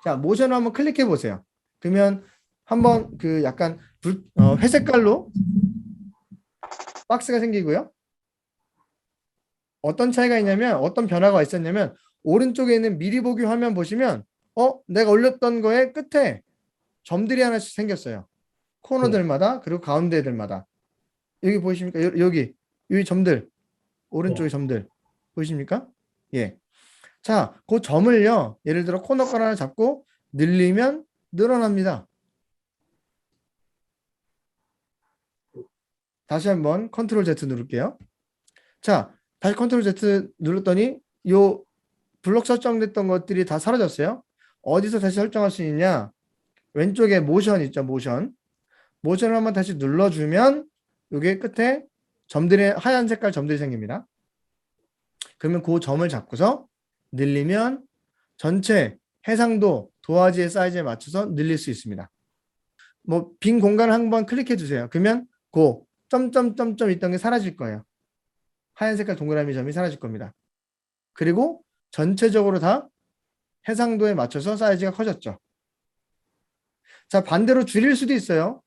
자, 모션을 한번 클릭해 보세요. 그러면 한번 그 약간 회색깔로 박스가 생기고요. 어떤 차이가 있냐면 어떤 변화가 있었냐면 오른쪽에 있는 미리 보기 화면 보시면 내가 올렸던 거에 끝에 점들이 하나씩 생겼어요. 코너들마다 그리고 가운데들마다. 여기 보이십니까? 여기 점들 오른쪽에 점들 보이십니까? 예. 자, 그 점을요. 예를 들어 코너 걸 하나 잡고 늘리면 늘어납니다. 다시 한번 컨트롤 Z 누를게요. 자, 다시 컨트롤 Z 눌렀더니 요 블록 설정됐던 것들이 다 사라졌어요. 어디서 다시 설정할 수 있냐? 왼쪽에 모션 있죠, 모션. 모션을 한번 다시 눌러주면 여기 끝에 점들이 하얀 색깔 점들이 생깁니다. 그러면 그 점을 잡고서 늘리면 전체 해상도 도화지의 사이즈에 맞춰서 늘릴 수 있습니다. 뭐 빈 공간을 한번 클릭해 주세요. 그러면 그 점점점점 있던 게 사라질 거예요. 하얀 색깔 동그라미 점이 사라질 겁니다. 그리고 전체적으로 다 해상도에 맞춰서 사이즈가 커졌죠. 자, 반대로 줄일 수도 있어요.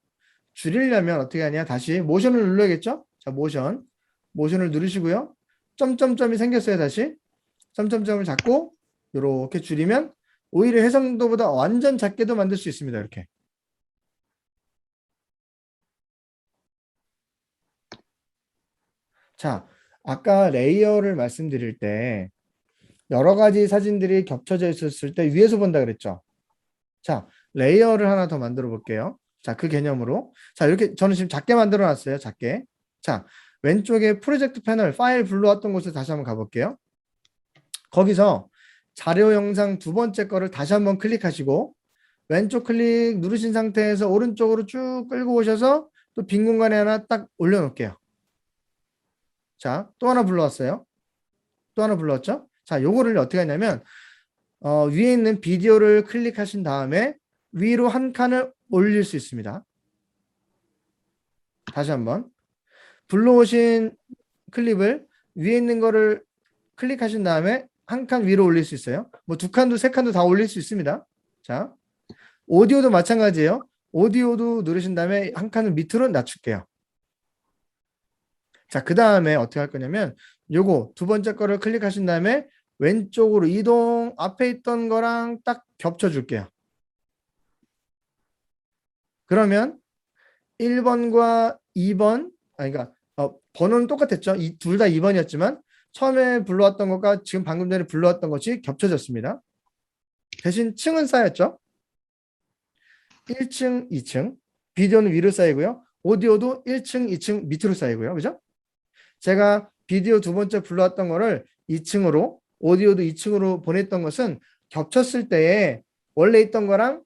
줄이려면 어떻게 하냐? 다시 모션을 눌러야겠죠? 자, 모션을 누르시고요. 점점점이 생겼어요. 다시 점점점을 잡고 이렇게 줄이면 오히려 해상도보다 완전 작게도 만들 수 있습니다. 이렇게. 자, 아까 레이어를 말씀드릴 때 여러 가지 사진들이 겹쳐져 있었을 때 위에서 본다 그랬죠. 자, 레이어를 하나 더 만들어 볼게요. 자, 그 개념으로. 자, 이렇게 저는 지금 작게 만들어 놨어요. 작게. 자, 왼쪽에 프로젝트 패널 파일 불러왔던 곳에 다시 한번 가볼게요. 거기서 자료 영상 두 번째 거를 다시 한번 클릭하시고 왼쪽 클릭 누르신 상태에서 오른쪽으로 쭉 끌고 오셔서 또 빈 공간에 하나 딱 올려놓을게요. 자, 또 하나 불러왔어요. 또 하나 불러왔죠? 자, 요거를 어떻게 하냐면 위에 있는 비디오를 클릭하신 다음에 위로 한 칸을 올릴 수 있습니다. 다시 한번 불러오신 클립을 위에 있는 거를 클릭하신 다음에 한 칸 위로 올릴 수 있어요. 뭐 두 칸도 세 칸도 다 올릴 수 있습니다. 자, 오디오도 마찬가지예요. 오디오도 누르신 다음에 한 칸을 밑으로 낮출게요. 자, 그 다음에 어떻게 할 거냐면 요거 두 번째 거를 클릭하신 다음에 왼쪽으로 이동, 앞에 있던 거랑 딱 겹쳐 줄게요. 그러면 1번과 2번, 그러니까 번호는 똑같았죠. 둘 다 2번이었지만 처음에 불러왔던 것과 지금 방금 전에 불러왔던 것이 겹쳐졌습니다. 대신 층은 쌓였죠. 1층, 2층. 비디오는 위로 쌓이고요. 오디오도 1층, 2층 밑으로 쌓이고요. 그죠? 제가 비디오 두 번째 불러왔던 거를 2층으로, 오디오도 2층으로 보냈던 것은 겹쳤을 때에 원래 있던 거랑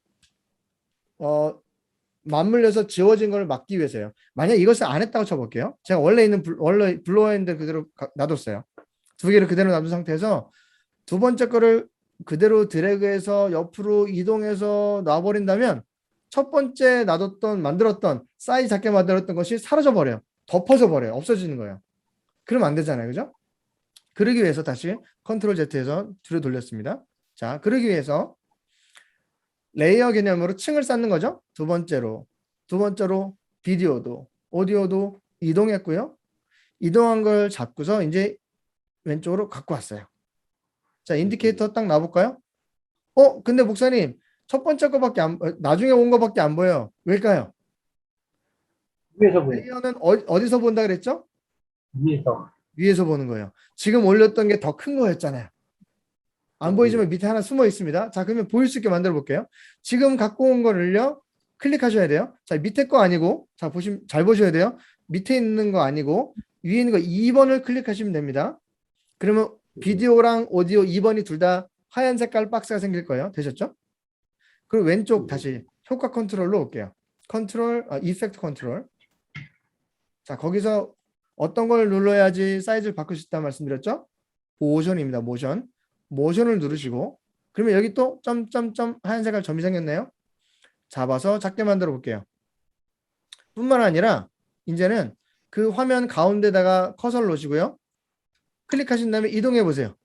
맞물려서 지워진 걸 막기 위해서요. 만약 이것을 안 했다고 쳐볼게요. 제가 원래 불러와 있는데 그대로 놔뒀어요. 두 개를 그대로 놔둔 상태에서 두 번째 거를 그대로 드래그해서 옆으로 이동해서 놔버린다면 첫 번째 만들었던 사이즈 작게 만들었던 것이 사라져 버려요. 덮어져 버려요. 없어지는 거예요. 그러면 안 되잖아요. 그죠? 그러기 위해서 다시 컨트롤 Z에서 뒤로 돌렸습니다. 자, 그러기 위해서 레이어 개념으로 층을 쌓는 거죠. 두 번째로 비디오도 오디오도 이동했고요. 이동한 걸 잡고서 이제 왼쪽으로 갖고 왔어요. 자, 인디케이터 딱 놔볼까요? 근데 목사님 첫 번째 거밖에 나중에 온 거밖에 안 보여요. 왜일까요? 위에서 보여. 레이어는 어디서 본다 그랬죠? 위에서. 위에서 보는 거예요. 지금 올렸던 게 더 큰 거였잖아요. 안 보이지만 밑에 하나 숨어 있습니다. 자, 그러면 보일 수 있게 만들어 볼게요. 지금 갖고 온 거를요, 클릭하셔야 돼요. 자, 밑에 거 아니고, 자, 잘 보셔야 돼요. 밑에 있는 거 아니고, 위에 있는 거 2번을 클릭하시면 됩니다. 그러면 비디오랑 오디오 2번이 둘 다 하얀 색깔 박스가 생길 거예요. 되셨죠? 그리고 왼쪽 다시 효과 컨트롤로 올게요. 이펙트 컨트롤. 자, 거기서 어떤 걸 눌러야지 사이즈를 바꿀 수 있다는 말씀드렸죠? 모션입니다. 모션을 누르시고, 그러면 여기 또 점점점 하얀 색깔 점이 생겼네요. 잡아서 작게 만들어 볼게요. 뿐만 아니라 이제는 그 화면 가운데다가 커서를 놓으시고요. 클릭하신 다음에 이동해 보세요.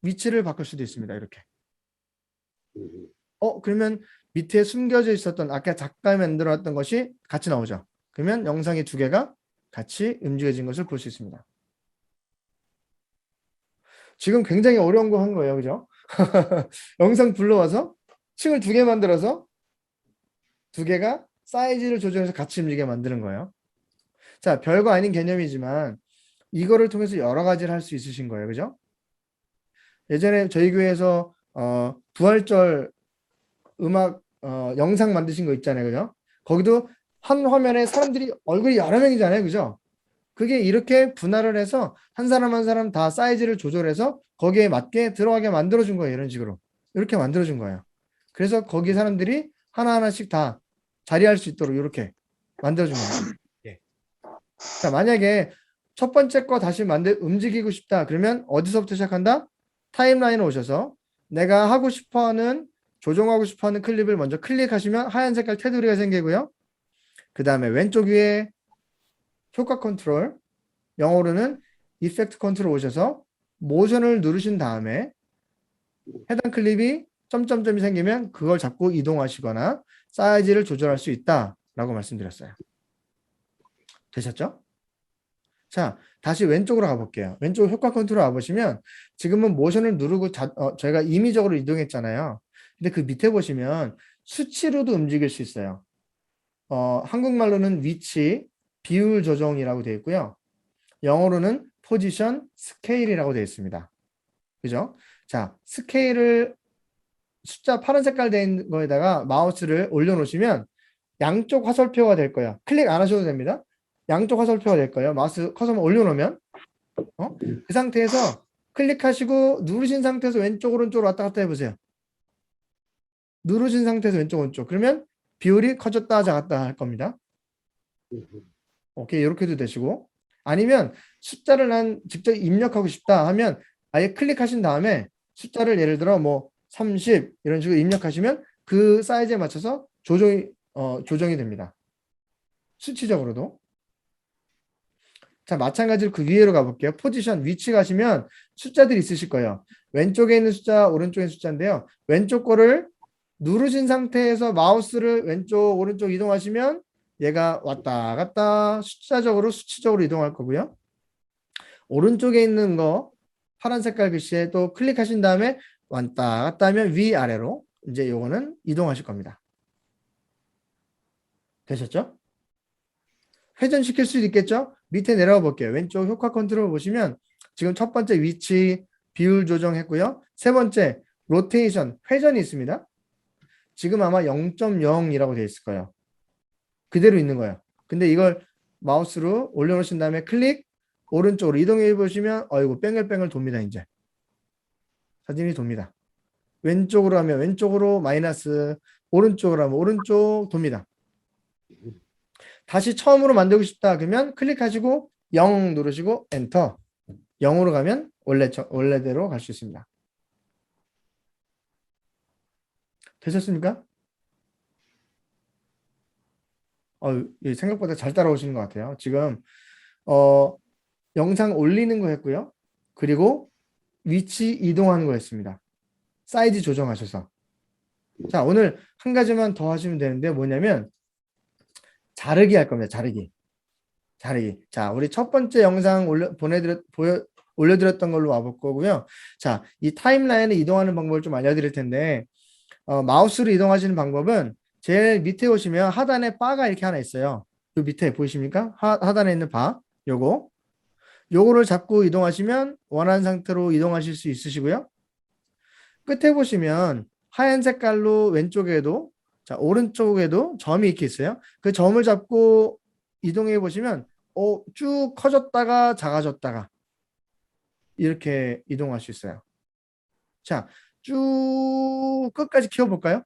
위치를 바꿀 수도 있습니다. 이렇게. 그러면 밑에 숨겨져 있었던 아까 작게 만들어놨던 것이 같이 나오죠. 그러면 영상이 두 개가 같이 움직여진 것을 볼 수 있습니다. 지금 굉장히 어려운 거 한 거예요. 그죠? 영상 불러와서 층을 두 개 만들어서 두 개가 사이즈를 조정해서 같이 움직이게 만드는 거예요. 자, 별거 아닌 개념이지만 이거를 통해서 여러 가지를 할 수 있으신 거예요. 그죠? 예전에 저희 교회에서 부활절 음악 영상 만드신 거 있잖아요. 그죠? 거기도 한 화면에 사람들이 얼굴이 여러 명이잖아요. 그죠? 그게 이렇게 분할을 해서 한 사람 한 사람 다 사이즈를 조절해서 거기에 맞게 들어가게 만들어준 거예요. 이런 식으로. 이렇게 만들어준 거예요. 그래서 거기 사람들이 하나하나씩 다 자리할 수 있도록 이렇게 만들어준 겁니다. 예. 자, 만약에 첫 번째 거 다시 움직이고 싶다. 그러면 어디서부터 시작한다? 타임라인에 오셔서 내가 하고 싶어하는 조정하고 싶어하는 클립을 먼저 클릭하시면 하얀 색깔 테두리가 생기고요. 그 다음에 왼쪽 위에 효과 컨트롤, 영어로는 이펙트 컨트롤 오셔서 모션을 누르신 다음에 해당 클립이 점점점이 생기면 그걸 잡고 이동하시거나 사이즈를 조절할 수 있다라고 말씀드렸어요. 되셨죠? 자, 다시 왼쪽으로 가볼게요. 왼쪽 효과 컨트롤 와보시면 지금은 모션을 누르고 저희가 임의적으로 이동했잖아요. 근데 그 밑에 보시면 수치로도 움직일 수 있어요. 한국말로는 위치, 비율 조정이라고 되어 있고요. 영어로는 포지션, 스케일이라고 되어 있습니다. 그죠? 자, 스케일을 숫자 파란 색깔 된 거에다가 마우스를 올려놓으시면 양쪽 화살표가 될 거예요. 클릭 안 하셔도 됩니다. 양쪽 화살표가 될 거예요. 마우스 커서만 올려놓으면 그 상태에서 클릭하시고 누르신 상태에서 왼쪽 오른쪽으로 왔다 갔다 해보세요. 누르신 상태에서 왼쪽 오른쪽. 그러면 비율이 커졌다 작았다 할 겁니다. 오케이, 이렇게도 되시고, 아니면 숫자를 난 직접 입력하고 싶다 하면 아예 클릭하신 다음에 숫자를 예를 들어 뭐 30 이런 식으로 입력하시면 그 사이즈에 맞춰서 조정이 됩니다. 수치적으로도. 자, 마찬가지로 그 위로 가볼게요. 포지션, 위치 가시면 숫자들이 있으실 거예요. 왼쪽에 있는 숫자, 오른쪽에 있는 숫자인데요. 왼쪽 거를 누르신 상태에서 마우스를 왼쪽, 오른쪽 이동하시면 얘가 왔다 갔다 숫자적으로, 수치적으로 이동할 거고요. 오른쪽에 있는 거, 파란 색깔 글씨에 또 클릭하신 다음에 왔다 갔다 하면 위아래로 이제 요거는 이동하실 겁니다. 되셨죠? 회전시킬 수도 있겠죠? 밑에 내려가 볼게요. 왼쪽 효과 컨트롤 보시면 지금 첫 번째 위치, 비율 조정했고요. 세 번째 로테이션, 회전이 있습니다. 지금 아마 0.0이라고 되어 있을 거예요. 그대로 있는 거예요. 근데 이걸 마우스로 올려놓으신 다음에 클릭, 오른쪽으로 이동해 보시면 어이구 뺑글뺑글 돕니다. 이제 사진이 돕니다. 왼쪽으로 하면 왼쪽으로 마이너스, 오른쪽으로 하면 오른쪽 돕니다. 다시 처음으로 만들고 싶다 그러면 클릭하시고 0 누르시고 엔터. 0으로 가면 원래대로 갈 수 있습니다. 되셨습니까? 생각보다 잘 따라오시는 것 같아요. 지금 영상 올리는 거 했고요. 그리고 위치 이동하는 거 했습니다. 사이즈 조정하셔서. 자, 오늘 한 가지만 더 하시면 되는데 뭐냐면 자르기 할 겁니다. 자르기. 자, 우리 첫 번째 영상 올려드렸던 걸로 와볼 거고요. 자, 이 타임라인에 이동하는 방법을 좀 알려드릴 텐데 마우스로 이동하시는 방법은 제일 밑에 오시면 하단에 바가 이렇게 하나 있어요. 그 밑에 보이십니까? 하단에 있는 바, 요거를 잡고 이동하시면 원하는 상태로 이동하실 수 있으시고요. 끝에 보시면 하얀 색깔로 왼쪽에도, 자, 오른쪽에도 점이 이렇게 있어요. 그 점을 잡고 이동해 보시면 쭉 커졌다가 작아졌다가 이렇게 이동할 수 있어요. 자, 쭉 끝까지 키워볼까요?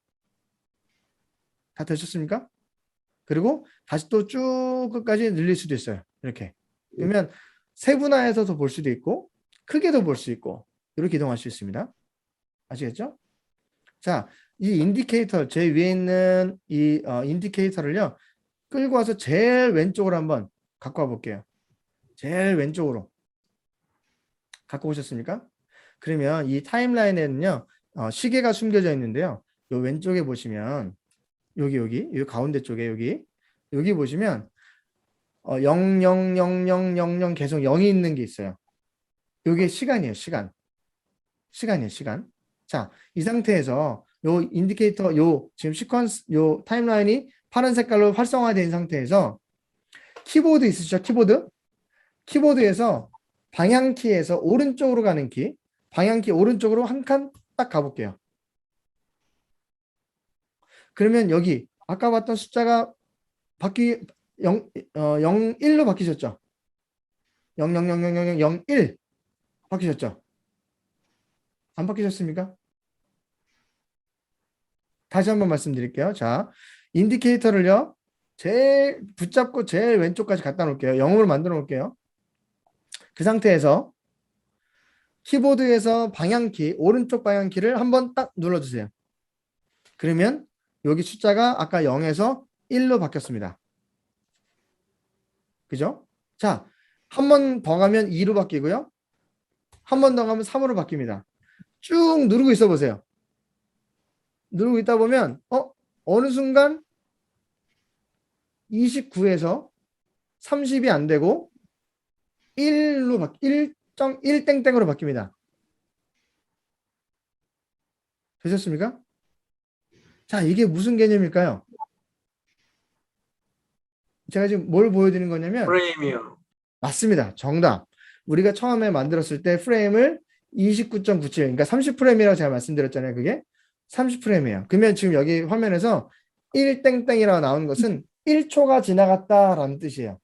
다 되셨습니까? 그리고 다시 또 쭉 끝까지 늘릴 수도 있어요. 이렇게. 그러면 세분화해서도 볼 수도 있고 크게도 볼 수 있고 이렇게 이동할 수 있습니다. 아시겠죠? 자, 이 인디케이터 제 위에 있는 이 인디케이터를요 끌고 와서 제일 왼쪽으로 한번 갖고 와 볼게요. 제일 왼쪽으로 갖고 오셨습니까? 그러면 이 타임라인에는요 시계가 숨겨져 있는데요. 요 왼쪽에 보시면 여기 가운데 쪽에 여기 보시면 000000 계속 0이 있는 게 있어요. 요게 시간이에요. 시간이에요. 시간. 자, 이 상태에서 요 인디케이터 지금 시퀀스 요 타임라인이 파란 색깔로 활성화된 상태에서 키보드 있으시죠? 키보드에서 방향키에서 오른쪽으로 가는 키, 방향키 오른쪽으로 한 칸 딱 가볼게요. 그러면 여기 아까 봤던 숫자가 1로 바뀌셨죠? 0.0000001 바뀌셨죠? 안 바뀌셨습니까? 다시 한번 말씀드릴게요. 자, 인디케이터를요. 제일 붙잡고 제일 왼쪽까지 갖다 놓을게요. 0으로 만들어 놓을게요. 그 상태에서 키보드에서 방향키, 오른쪽 방향키를 한번 딱 눌러주세요. 그러면 여기 숫자가 아까 0에서 1로 바뀌었습니다. 그죠? 자, 한 번 더 가면 2로 바뀌고요. 한 번 더 가면 3으로 바뀝니다. 쭉 누르고 있어 보세요. 누르고 있다 보면 어느 순간 29에서 30이 안 되고 1.1 땡땡으로 바뀝니다. 되셨습니까? 자, 이게 무슨 개념일까요? 제가 지금 뭘 보여드리는 거냐면 프레임이요. 맞습니다. 정답. 우리가 처음에 만들었을 때 프레임을 29.97, 그러니까 30프레임이라고 제가 말씀드렸잖아요. 그게 30프레임이에요. 그러면 지금 여기 화면에서 1땡땡이라고 나오는 것은 1초가 지나갔다라는 뜻이에요.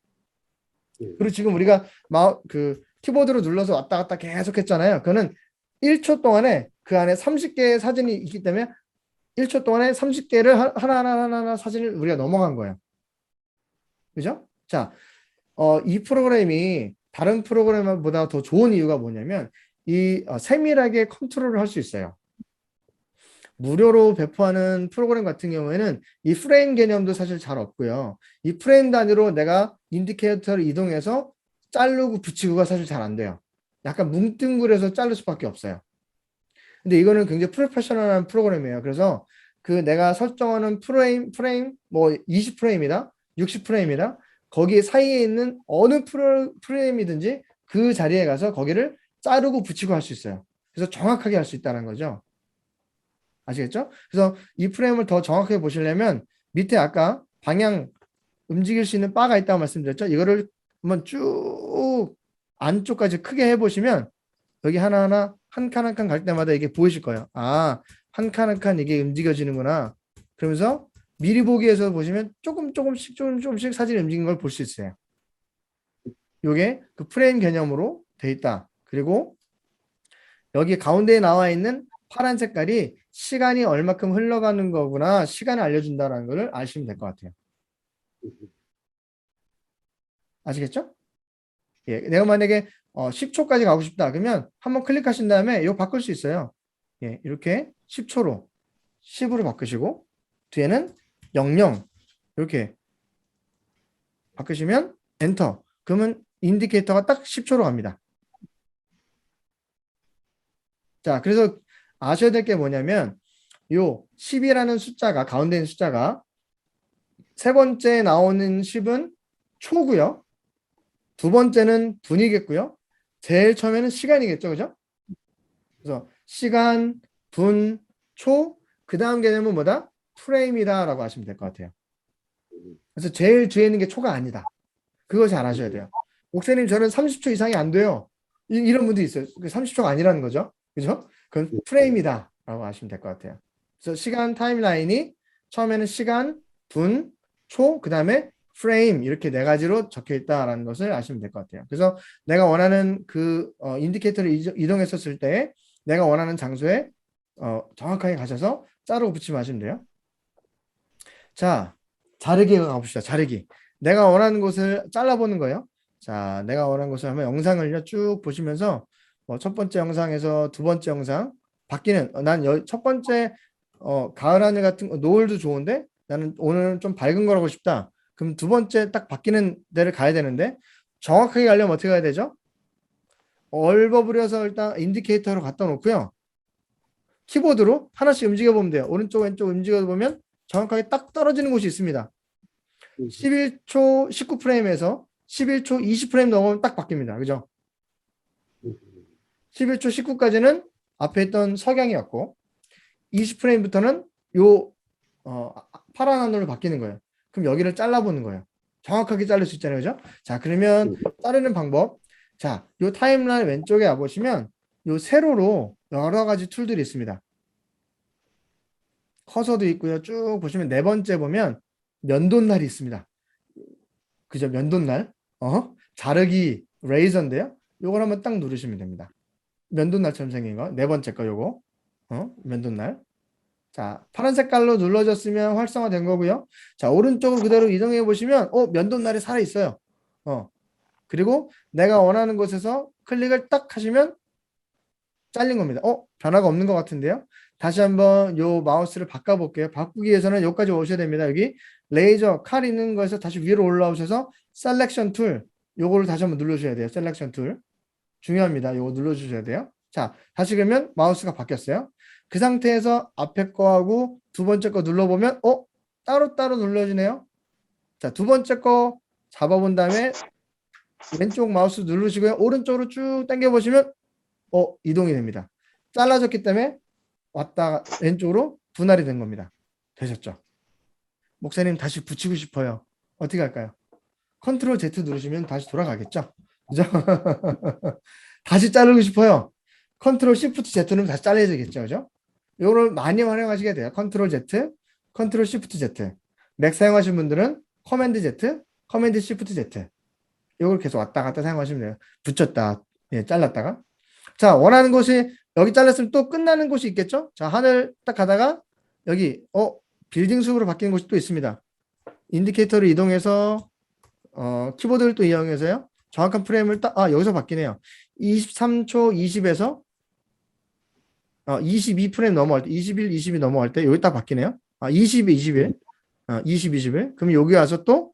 그리고 지금 우리가 키보드로 눌러서 왔다 갔다 계속 했잖아요. 그거는 1초 동안에 그 안에 30개의 사진이 있기 때문에 1초 동안에 30개를 하나하나 사진을 우리가 넘어간 거예요. 그죠? 자, 이 프로그램이 다른 프로그램보다 더 좋은 이유가 뭐냐면 이 세밀하게 컨트롤을 할 수 있어요. 무료로 배포하는 프로그램 같은 경우에는 이 프레임 개념도 사실 잘 없고요. 이 프레임 단위로 내가 인디케이터를 이동해서 자르고 붙이고가 사실 잘 안 돼요. 약간 뭉뚱그려서 자를 수밖에 없어요. 근데 이거는 굉장히 프로페셔널한 프로그램이에요. 그래서 그 내가 설정하는 프레임 뭐 20프레임이다, 60프레임이다, 거기 사이에 있는 어느 프레임이든지 그 자리에 가서 거기를 자르고 붙이고 할 수 있어요. 그래서 정확하게 할 수 있다는 거죠. 아시겠죠? 그래서 이 프레임을 더 정확하게 보시려면 밑에 아까 방향 움직일 수 있는 바가 있다고 말씀드렸죠? 이거를 한번 쭉 안쪽까지 크게 해보시면 여기 하나하나 한 칸 한 칸 갈 때마다 이게 보이실 거예요. 아, 한 칸 한 칸 이게 움직여지는구나. 그러면서 미리 보기에서 보시면 조금씩 사진이 움직이는 걸 볼 수 있어요. 요게 그 프레임 개념으로 돼 있다. 그리고 여기 가운데에 나와 있는 파란 색깔이 시간이 얼마큼 흘러가는 거구나, 시간을 알려준다는 것을 아시면 될 것 같아요. 아시겠죠? 예, 내가 만약에 10초까지 가고 싶다 그러면 한번 클릭하신 다음에 이거 바꿀 수 있어요. 예, 이렇게 10초로 10으로 바꾸시고 뒤에는 00 이렇게 바꾸시면 엔터. 그러면 인디케이터가 딱 10초로 갑니다. 자, 그래서 아셔야 될 게 뭐냐면 요 10이라는 숫자가 가운데 있는 숫자가 세 번째 나오는 10은 초고요. 두 번째는 분이겠고요. 제일 처음에는 시간이겠죠. 그죠? 그래서 시간, 분, 초, 그 다음 개념은 뭐다? 프레임이다 라고 하시면 될 것 같아요. 그래서 제일 뒤에 있는 게 초가 아니다. 그거 잘 아셔야 돼요. 목사님 저는 30초 이상이 안 돼요. 이런 분도 있어요. 30초가 아니라는 거죠. 그죠? 그건 프레임이다 라고 하시면 될 것 같아요. 그래서 시간 타임라인이 처음에는 시간, 분, 초, 그 다음에 프레임 이렇게 네 가지로 적혀 있다라는 것을 아시면 될 것 같아요. 그래서 내가 원하는 그 인디케이터를 이동했었을 때 내가 원하는 장소에 정확하게 가셔서 자르고 붙이면 하시면 돼요. 자, 자르기 가봅시다. 자르기. 내가 원하는 곳을 잘라보는 거예요. 자, 내가 원하는 곳을 한번 영상을 쭉 보시면서 첫 번째 영상에서 두 번째 영상 바뀌는 난 첫 번째 가을 하늘 같은 노을도 좋은데 나는 오늘은 좀 밝은 걸 하고 싶다. 그럼 두 번째 딱 바뀌는 데를 가야 되는데 정확하게 가려면 어떻게 가야 되죠? 얼버무려서 일단 인디케이터로 갖다 놓고요. 키보드로 하나씩 움직여 보면 돼요. 오른쪽 왼쪽 움직여 보면 정확하게 딱 떨어지는 곳이 있습니다. 11초 19프레임에서 11초 20프레임 넘으면 딱 바뀝니다. 그죠? 11초 19까지는 앞에 있던 석양이었고 20프레임부터는 요 파란 하늘로 바뀌는 거예요. 그럼 여기를 잘라보는 거예요. 정확하게 자를 수 있잖아요. 그죠? 자, 그러면 자르는 방법. 자, 요 타임라인 왼쪽에 와보시면 요 세로로 여러 가지 툴들이 있습니다. 커서도 있고요. 쭉 보시면 네 번째 보면 면도날이 있습니다. 그죠? 면도날. 자르기 레이저인데요. 요걸 한번 딱 누르시면 됩니다. 면도날처럼 생긴 거. 네 번째 거 요거. 면도날. 자, 파란 색깔로 눌러졌으면 활성화된 거고요. 자, 오른쪽으로 그대로 이동해 보시면 면도날이 살아 있어요. 그리고 내가 원하는 곳에서 클릭을 딱 하시면 잘린 겁니다. 변화가 없는 것 같은데요. 다시 한번 요 마우스를 바꿔 볼게요. 바꾸기 위해서는 여기까지 오셔야 됩니다. 여기 레이저 칼 있는 거에서 다시 위로 올라오셔서 셀렉션 툴 요거를 다시 한번 눌러주셔야 돼요. 셀렉션 툴 중요합니다. 요거 눌러주셔야 돼요. 자, 다시 그러면 마우스가 바뀌었어요. 그 상태에서 앞에 거하고 두 번째 거 눌러보면 따로따로 눌러지네요. 자, 두 번째 거 잡아본 다음에 왼쪽 마우스 누르시고요. 오른쪽으로 쭉 당겨보시면 이동이 됩니다. 잘라졌기 때문에 왔다가 왼쪽으로 분할이 된 겁니다. 되셨죠? 목사님 다시 붙이고 싶어요. 어떻게 할까요? 컨트롤 Z 누르시면 다시 돌아가겠죠? 그죠? 다시 자르고 싶어요. 컨트롤 Shift Z 누르면 다시 잘려지겠죠? 그죠? 요거를 많이 활용하시게 돼요. 컨트롤 Z, 컨트롤 Shift Z. 맥 사용하시는 분들은 커맨드 Z, 커맨드 Shift Z. 요걸 계속 왔다 갔다 사용하시면 돼요. 붙였다, 잘랐다가. 자, 원하는 곳이 여기 잘랐으면 또 끝나는 곳이 있겠죠? 자, 하늘 딱 가다가 여기 빌딩 숲으로 바뀌는 곳이 또 있습니다. 인디케이터를 이동해서 키보드를 또 이용해서요. 정확한 프레임을 딱 여기서 바뀌네요. 23초 20에서 22프레임 넘어갈 때 21, 22 넘어갈 때 여기 딱 바뀌네요. 20, 21. 20, 21. 그럼 여기 와서 또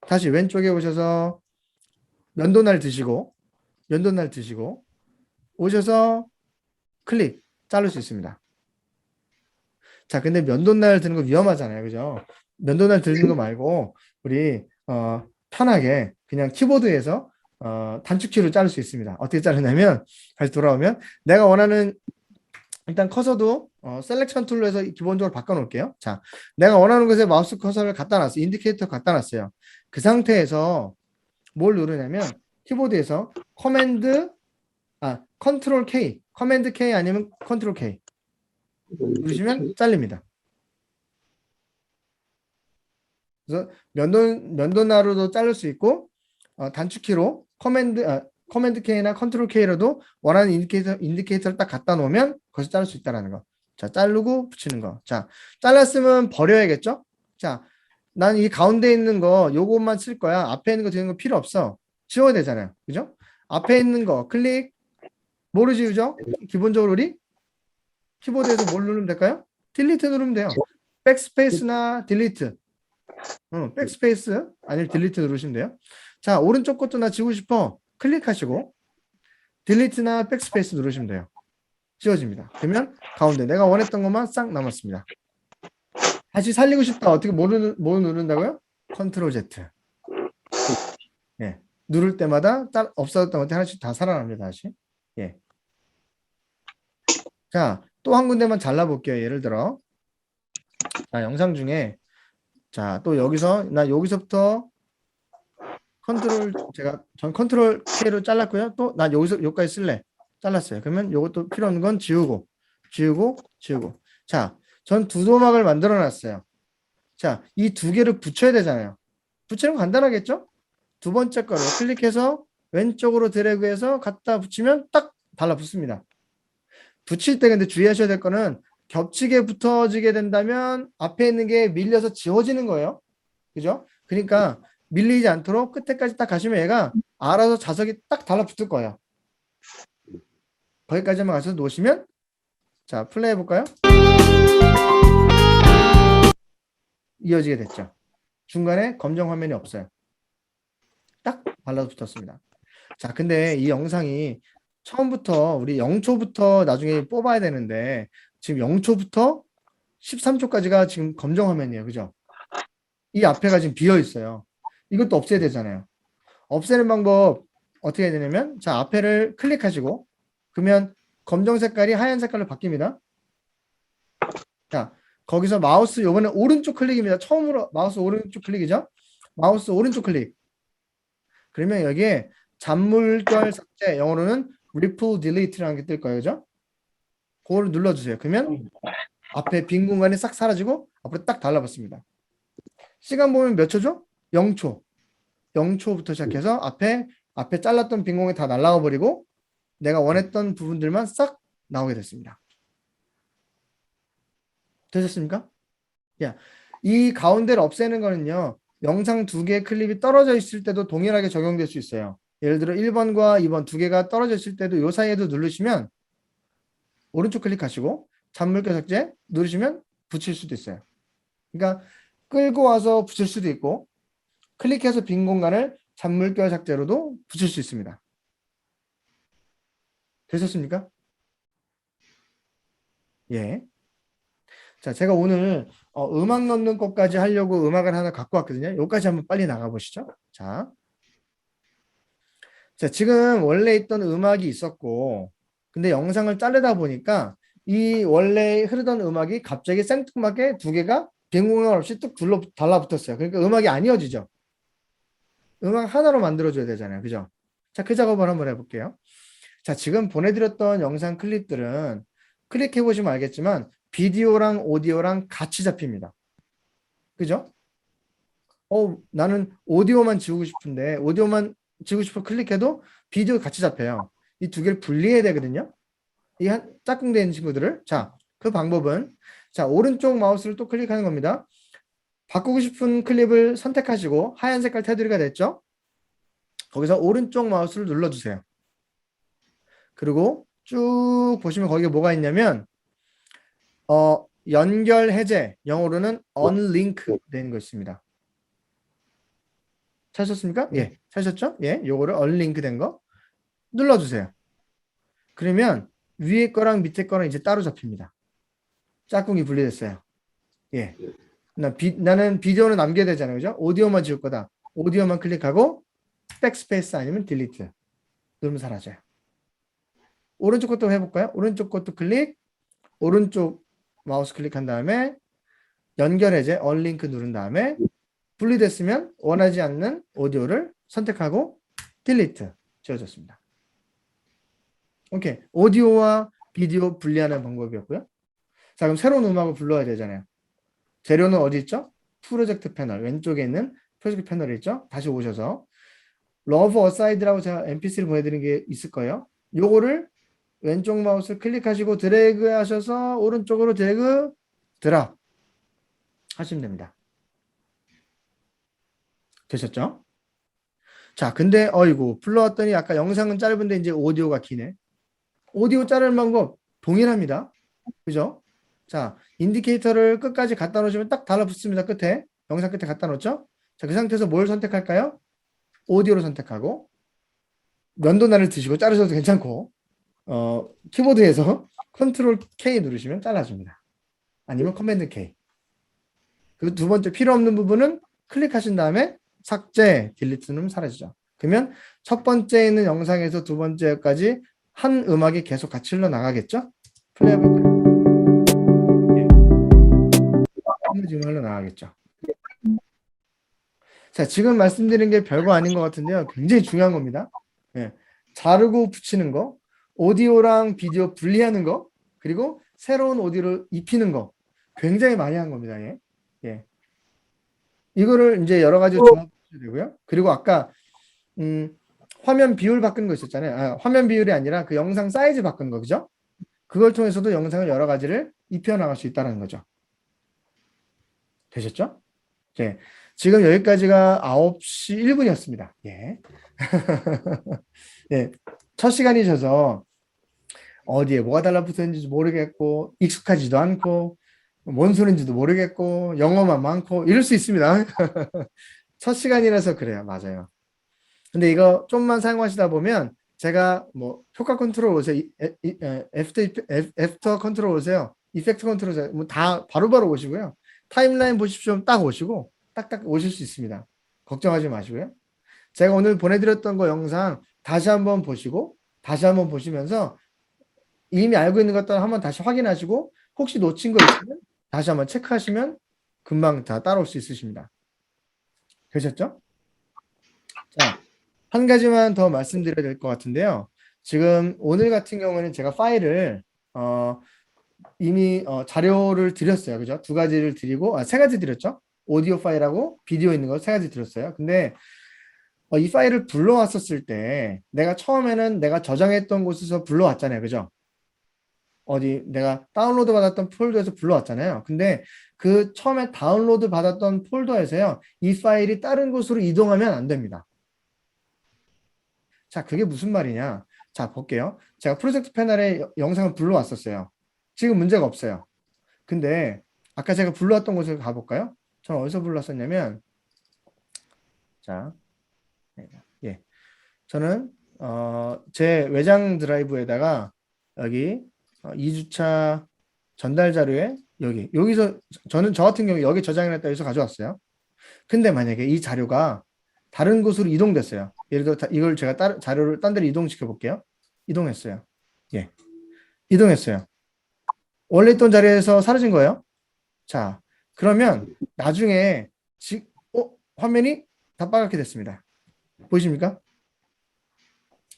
다시 왼쪽에 오셔서 면도날 드시고 오셔서 클릭 자를 수 있습니다. 자, 근데 면도날 드는 거 위험하잖아요. 그죠? 면도날 드는 거 말고 우리 편하게 그냥 키보드에서 단축키로 자를 수 있습니다. 어떻게 자르냐면 다시 돌아오면 내가 원하는 일단 커서도 셀렉션 툴로 해서 기본적으로 바꿔 놓을게요. 자, 내가 원하는 곳에 마우스 커서를 갖다 놨어요. 인디케이터 갖다 놨어요. 그 상태에서 뭘 누르냐면 키보드에서 컨트롤 K, 커맨드 K 아니면 컨트롤 K 누르시면 잘립니다. 그래서 면도나루도 자를 수 있고 단축키로 커맨드 K나 컨트롤 K로도 원하는 인디케이터를 딱 갖다 놓으면 거기서 자를 수 있다는 거. 자, 자르고 붙이는 거. 자, 잘랐으면 버려야겠죠? 자, 난 이 가운데 있는 거 요것만 쓸 거야. 앞에 있는 거 뒤에 있는 거 필요 없어. 지워야 되잖아요. 그죠? 앞에 있는 거 클릭 뭐를 지우죠? 기본적으로 우리 키보드에서 뭘 누르면 될까요? 딜리트 누르면 돼요. 백스페이스나 딜리트. 백스페이스 아니면 딜리트 누르시면 돼요. 자, 오른쪽 것도 나 지우고 싶어. 클릭하시고 딜리트나 백스페이스 누르시면 돼요. 지워집니다. 그러면 가운데 내가 원했던 것만 싹 남았습니다. 다시 살리고 싶다. 어떻게 뭐 누른다고요? 컨트롤 Z. 예. 누를 때마다 없어졌던 것들 하나씩 다 살아납니다. 다시. 예. 자, 또 한 군데만 잘라볼게요. 예를 들어 자, 영상 중에 자, 또 여기서부터 전 컨트롤 K로 잘랐고요. 또 난 여기까지 쓸래. 잘랐어요. 그러면 요것도 필요 없는 건 지우고. 자, 전 두 조막을 만들어 놨어요. 자, 이 두 개를 붙여야 되잖아요. 붙이는 건 간단하겠죠? 두 번째 거를 클릭해서 왼쪽으로 드래그해서 갖다 붙이면 딱 달라붙습니다. 붙일 때 근데 주의하셔야 될 거는 겹치게 붙어지게 된다면 앞에 있는 게 밀려서 지워지는 거예요. 그죠? 그러니까 밀리지 않도록 끝에까지 딱 가시면 얘가 알아서 자석이 딱 달라붙을 거예요. 거기까지만 가서 놓으시면 자, 플레이 해볼까요? 이어지게 됐죠. 중간에 검정 화면이 없어요. 딱 달라붙었습니다. 자, 근데 이 영상이 처음부터 우리 0초부터 나중에 뽑아야 되는데 지금 0초부터 13초까지가 지금 검정 화면이에요. 그죠? 이 앞에가 지금 비어 있어요. 이것도 없애야 되잖아요. 없애는 방법 어떻게 해야 되냐면 자, 앞에를 클릭하시고 그러면 검정 색깔이 하얀 색깔로 바뀝니다. 자, 거기서 마우스 요번에 오른쪽 클릭입니다. 처음으로 마우스 오른쪽 클릭이죠. 마우스 오른쪽 클릭. 그러면 여기에 잔물결 삭제, 영어로는 ripple delete라는 게 뜰 거예요. 그죠? 그걸 눌러주세요. 그러면 앞에 빈 공간이 싹 사라지고 앞으로 딱 달라붙습니다. 시간 보면 몇 초죠? 0초. 0초부터 시작해서 앞에 앞에 잘랐던 빈 공간이 다 날아가 버리고 내가 원했던 부분들만 싹 나오게 됐습니다. 되셨습니까? 야, 이 가운데를 없애는 거는요. 영상 두 개의 클립이 떨어져 있을 때도 동일하게 적용될 수 있어요. 예를 들어 1번과 2번 두 개가 떨어져 있을 때도 요 사이에도 누르시면 오른쪽 클릭하시고 잔물결 삭제 누르시면 붙일 수도 있어요. 그러니까 끌고 와서 붙일 수도 있고 클릭해서 빈 공간을 잔물결 삭제로도 붙일 수 있습니다. 되셨습니까? 예. 자, 제가 오늘 음악 넣는 것까지 하려고 음악을 하나 갖고 왔거든요. 여기까지 한번 빨리 나가보시죠. 자, 지금 원래 있던 음악이 있었고 근데 영상을 자르다 보니까 이 원래 흐르던 음악이 갑자기 생뚱맞게 두 개가 빈 공간 없이 뚝 달라붙었어요. 그러니까 음악이 안 이어지죠. 음악 하나로 만들어줘야 되잖아요. 그죠? 자, 그 작업을 한번 해볼게요. 자, 지금 보내드렸던 영상 클립들은 클릭해보시면 알겠지만 비디오랑 오디오랑 같이 잡힙니다. 그죠? 나는 오디오만 지우고 싶은데 오디오만 지우고 싶어 클릭해도 비디오 같이 잡혀요. 이 두 개를 분리해야 되거든요. 이 짝꿍된 친구들을. 자, 그 방법은 자, 오른쪽 마우스를 또 클릭하는 겁니다. 바꾸고 싶은 클립을 선택하시고 하얀 색깔 테두리가 됐죠? 거기서 오른쪽 마우스를 눌러주세요. 그리고 쭉 보시면 거기에 뭐가 있냐면 연결 해제, 영어로는 unlink 되는 거 있습니다. 찾으셨습니까? 예, 찾으셨죠? 예, 요거를 unlink 된 거 눌러주세요. 그러면 위에 거랑 밑에 거랑 이제 따로 잡힙니다. 짝꿍이 분리됐어요. 예. 나는 비디오는 남겨야 되잖아요. 그죠? 오디오만 지울 거다. 오디오만 클릭하고 백스페이스 아니면 딜리트 누르면 사라져요. 오른쪽 것도 해볼까요? 오른쪽 것도 클릭, 오른쪽 마우스 클릭한 다음에 연결 해제, 언링크 누른 다음에 분리됐으면 원하지 않는 오디오를 선택하고 딜리트 지워졌습니다. 오케이. 오디오와 비디오 분리하는 방법이었고요. 자, 그럼 새로운 음악을 불러야 되잖아요. 재료는 어디 있죠? 프로젝트 패널 왼쪽에 있는 프로젝트 패널이 있죠? 다시 오셔서 러브 어사이드라고 제가 mp3를 보내드린 게 있을 거예요. 요거를 왼쪽 마우스 클릭하시고 드래그 하셔서 오른쪽으로 드래그 드랍 하시면 됩니다. 되셨죠? 자, 근데 어이구 불러왔더니 아까 영상은 짧은데 이제 오디오가 기네. 오디오 자르는 방법 동일합니다. 그죠? 자, 인디케이터를 끝까지 갖다 놓으시면 딱 달라붙습니다. 끝에. 영상 끝에 갖다 놓죠? 자, 그 상태에서 뭘 선택할까요? 오디오를 선택하고 면도날을 드시고 자르셔도 괜찮고 키보드에서 컨트롤 K 누르시면 잘라줍니다. 아니면 커맨드 K. 그 두 번째 필요 없는 부분은 클릭하신 다음에 삭제, 딜리트 누르면 사라지죠. 그러면 첫 번째 있는 영상에서 두 번째까지 한 음악이 계속 같이 흘러나가겠죠? 플레이해볼까요? 지금 흘러나가겠죠. 자, 지금 말씀드린 게 별거 아닌 것 같은데요. 굉장히 중요한 겁니다. 예. 자르고 붙이는 거, 오디오랑 비디오 분리하는 거, 그리고 새로운 오디오를 입히는 거 굉장히 많이 한 겁니다. 예. 예. 이거를 이제 여러 가지로 조합하셔야 되고요. 그리고 아까 화면 비율 바꾸는 거 있었잖아요. 화면 비율이 아니라 그 영상 사이즈 바꾸는 거, 그죠? 그걸 통해서도 영상을 여러 가지를 입혀 나갈 수 있다는 거죠. 되셨죠? 예. 지금 여기까지가 9시 1분이었습니다. 예. 예. 첫 시간이셔서 어디에 뭐가 달라붙었는지 모르겠고 익숙하지도 않고 뭔 소리인지도 모르겠고 영어만 많고 이럴 수 있습니다. 첫 시간이라서 그래요. 맞아요. 근데 이거 좀만 사용하시다 보면 제가 뭐 효과 컨트롤 오세요. 애프터 컨트롤 오세요. 이펙트 컨트롤 오세요. 뭐 다 바로바로 오시고요. 타임라인 보십시오. 딱 오시고 딱딱 오실 수 있습니다. 걱정하지 마시고요. 제가 오늘 보내드렸던 거 영상 다시 한번 보시고 다시 한번 보시면서 이미 알고 있는 것들 한번 다시 확인하시고 혹시 놓친 거 있으면 다시 한번 체크하시면 금방 다 따라올 수 있으십니다. 되셨죠? 자, 한 가지만 더 말씀드려야 될 것 같은데요. 지금 오늘 같은 경우는 제가 파일을 이미 자료를 드렸어요. 그죠? 두 가지를 드리고 세 가지 드렸죠? 오디오 파일하고 비디오 있는 거 세 가지 드렸어요. 근데 이 파일을 불러왔었을 때 내가 처음에는 내가 저장했던 곳에서 불러왔잖아요. 그죠? 어디 내가 다운로드 받았던 폴더에서 불러왔잖아요. 근데 그 처음에 다운로드 받았던 폴더에서요. 이 파일이 다른 곳으로 이동하면 안 됩니다. 자, 그게 무슨 말이냐? 자, 볼게요. 제가 프로젝트 패널에 영상을 불러왔었어요. 지금 문제가 없어요. 근데 아까 제가 불러왔던 곳을 가볼까요? 저는 어디서 불렀었냐면 자, 예, 저는 제 외장 드라이브에다가 여기 2주차 전달 자료에 여기서 저는 저 같은 경우 여기 저장을 했다 해서 가져왔어요. 근데 만약에 이 자료가 다른 곳으로 이동됐어요. 예를 들어 이걸 제가 자료를 딴 데로 이동시켜 볼게요. 이동했어요. 예, 이동했어요. 원래 있던 자리에서 사라진 거예요. 자, 그러면 나중에 화면이 다 빨갛게 됐습니다. 보이십니까?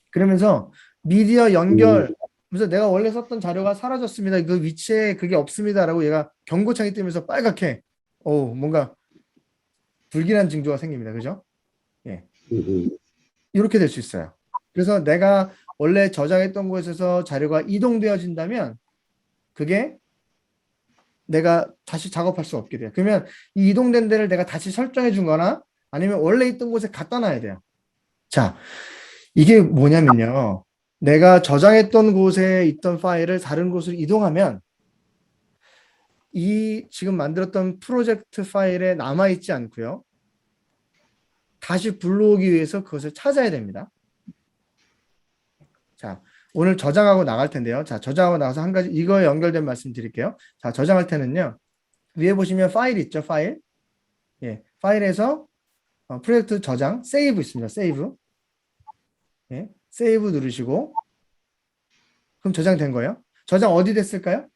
그러면서 미디어 연결, 그래서 내가 원래 썼던 자료가 사라졌습니다. 그 위치에 그게 없습니다라고 얘가 경고창이 뜨면서 빨갛게, 뭔가 불길한 징조가 생깁니다. 그죠? 예. 이렇게 될 수 있어요. 그래서 내가 원래 저장했던 곳에서 자료가 이동되어진다면 그게 내가 다시 작업할 수 없게 돼요. 그러면 이 이동된 데를 내가 다시 설정해 준 거나 아니면 원래 있던 곳에 갖다 놔야 돼요. 자, 이게 뭐냐면요. 내가 저장했던 곳에 있던 파일을 다른 곳으로 이동하면 이 지금 만들었던 프로젝트 파일에 남아있지 않고요. 다시 불러오기 위해서 그것을 찾아야 됩니다. 자, 오늘 저장하고 나갈 텐데요. 자, 저장하고 나가서 한 가지 이거에 연결된 말씀 드릴게요. 자, 저장할 때는요. 위에 보시면 파일 있죠, 파일. 예, 파일에서 프로젝트 저장, 세이브 있습니다. 세이브. 예, 세이브 누르시고 그럼 저장된 거예요. 저장 어디 됐을까요?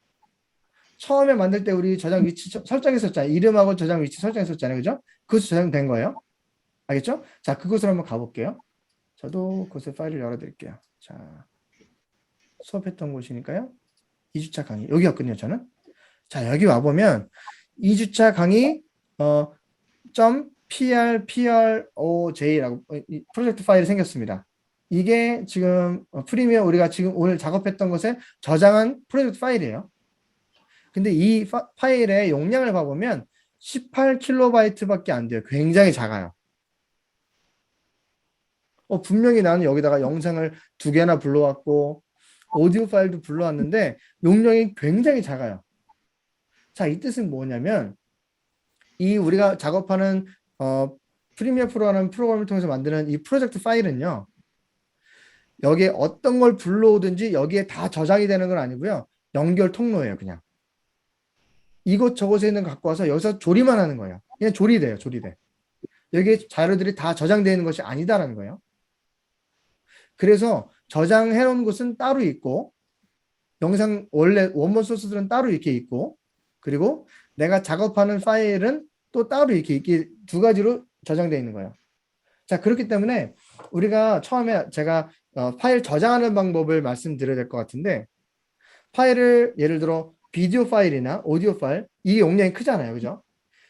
처음에 만들 때 우리 저장 위치 설정했었잖아요. 이름하고 저장 위치 설정했었잖아요. 그죠? 그것이 저장된 거예요. 알겠죠? 자, 그곳으로 한번 가볼게요. 저도 그곳에 파일을 열어드릴게요. 자, 수업했던 곳이니까요. 2주차 강의. 여기였거든요, 저는. 자, 여기 와보면 2주차 강의 .proj라고 프로젝트 파일이 생겼습니다. 이게 지금 프리미어 우리가 지금 오늘 작업했던 것에 저장한 프로젝트 파일이에요. 근데 이 파일의 용량을 봐보면 18KB 밖에 안 돼요. 굉장히 작아요. 분명히 나는 여기다가 영상을 2개나 불러왔고 오디오 파일도 불러왔는데 용량이 굉장히 작아요. 자, 이 뜻은 뭐냐면 이 우리가 작업하는 프리미어 프로라는 프로그램을 통해서 만드는 이 프로젝트 파일은요. 여기에 어떤 걸 불러오든지 여기에 다 저장이 되는 건 아니고요. 연결 통로예요, 그냥. 이곳저곳에 있는 거 갖고 와서 여기서 조리만 하는 거예요. 그냥 조리돼요, 조리돼. 여기에 자료들이 다 저장되어 있는 것이 아니다라는 거예요. 그래서 저장해 놓은 곳은 따로 있고 영상 원래 원본 소스들은 따로 이렇게 있고 그리고 내가 작업하는 파일은 또 따로 이렇게 두 가지로 저장되어 있는 거예요. 자, 그렇기 때문에 우리가 처음에 제가 파일 저장하는 방법을 말씀드려야 될 것 같은데 파일을 예를 들어 비디오 파일이나 오디오 파일 이게 용량이 크잖아요. 그죠?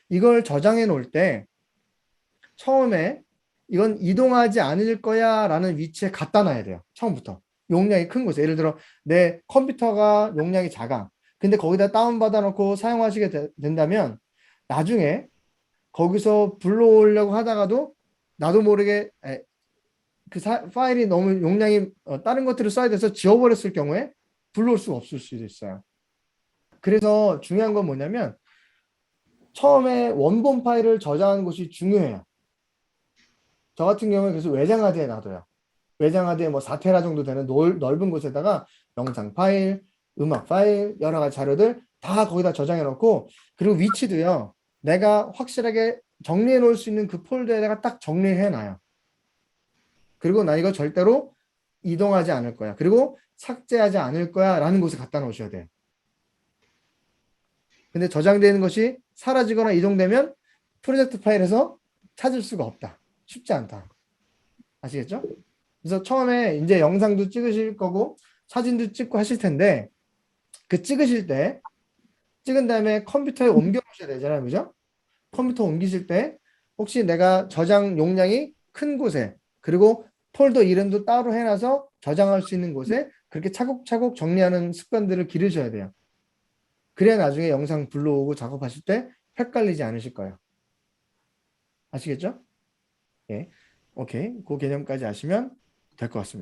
이걸 저장해 놓을 때 처음에 이건 이동하지 않을 거야 라는 위치에 갖다 놔야 돼요. 처음부터. 용량이 큰 곳에. 예를 들어 내 컴퓨터가 용량이 작아. 근데 거기다 다운받아 놓고 사용하시게 된다면 나중에 거기서 불러오려고 하다가도 나도 모르게 그 파일이 너무 용량이 다른 것들을 써야 돼서 지워버렸을 경우에 불러올 수가 없을 수도 있어요. 그래서 중요한 건 뭐냐면 처음에 원본 파일을 저장하는 것이 중요해요. 저 같은 경우에 그래서 외장하드에 놔둬요. 외장하드에 뭐 4테라 정도 되는 넓은 곳에다가 영상 파일, 음악 파일, 여러 가지 자료들 다 거기다 저장해 놓고 그리고 위치도요. 내가 확실하게 정리해 놓을 수 있는 그 폴더에다가 딱 정리해 놔요. 그리고 나 이거 절대로 이동하지 않을 거야. 그리고 삭제하지 않을 거야 라는 곳에 갖다 놓으셔야 돼요. 근데 저장되는 것이 사라지거나 이동되면 프로젝트 파일에서 찾을 수가 없다. 쉽지 않다. 아시겠죠? 그래서 처음에 이제 영상도 찍으실 거고 사진도 찍고 하실 텐데 그 찍으실 때 찍은 다음에 컴퓨터에 옮겨 놓으셔야 되잖아요. 그죠? 컴퓨터 옮기실 때 혹시 내가 저장 용량이 큰 곳에, 그리고 폴더 이름도 따로 해놔서 저장할 수 있는 곳에 그렇게 차곡차곡 정리하는 습관들을 기르셔야 돼요. 그래야 나중에 영상 불러오고 작업하실 때 헷갈리지 않으실 거예요. 아시겠죠? 예. 오케이. 그 개념까지 아시면 될 것 같습니다.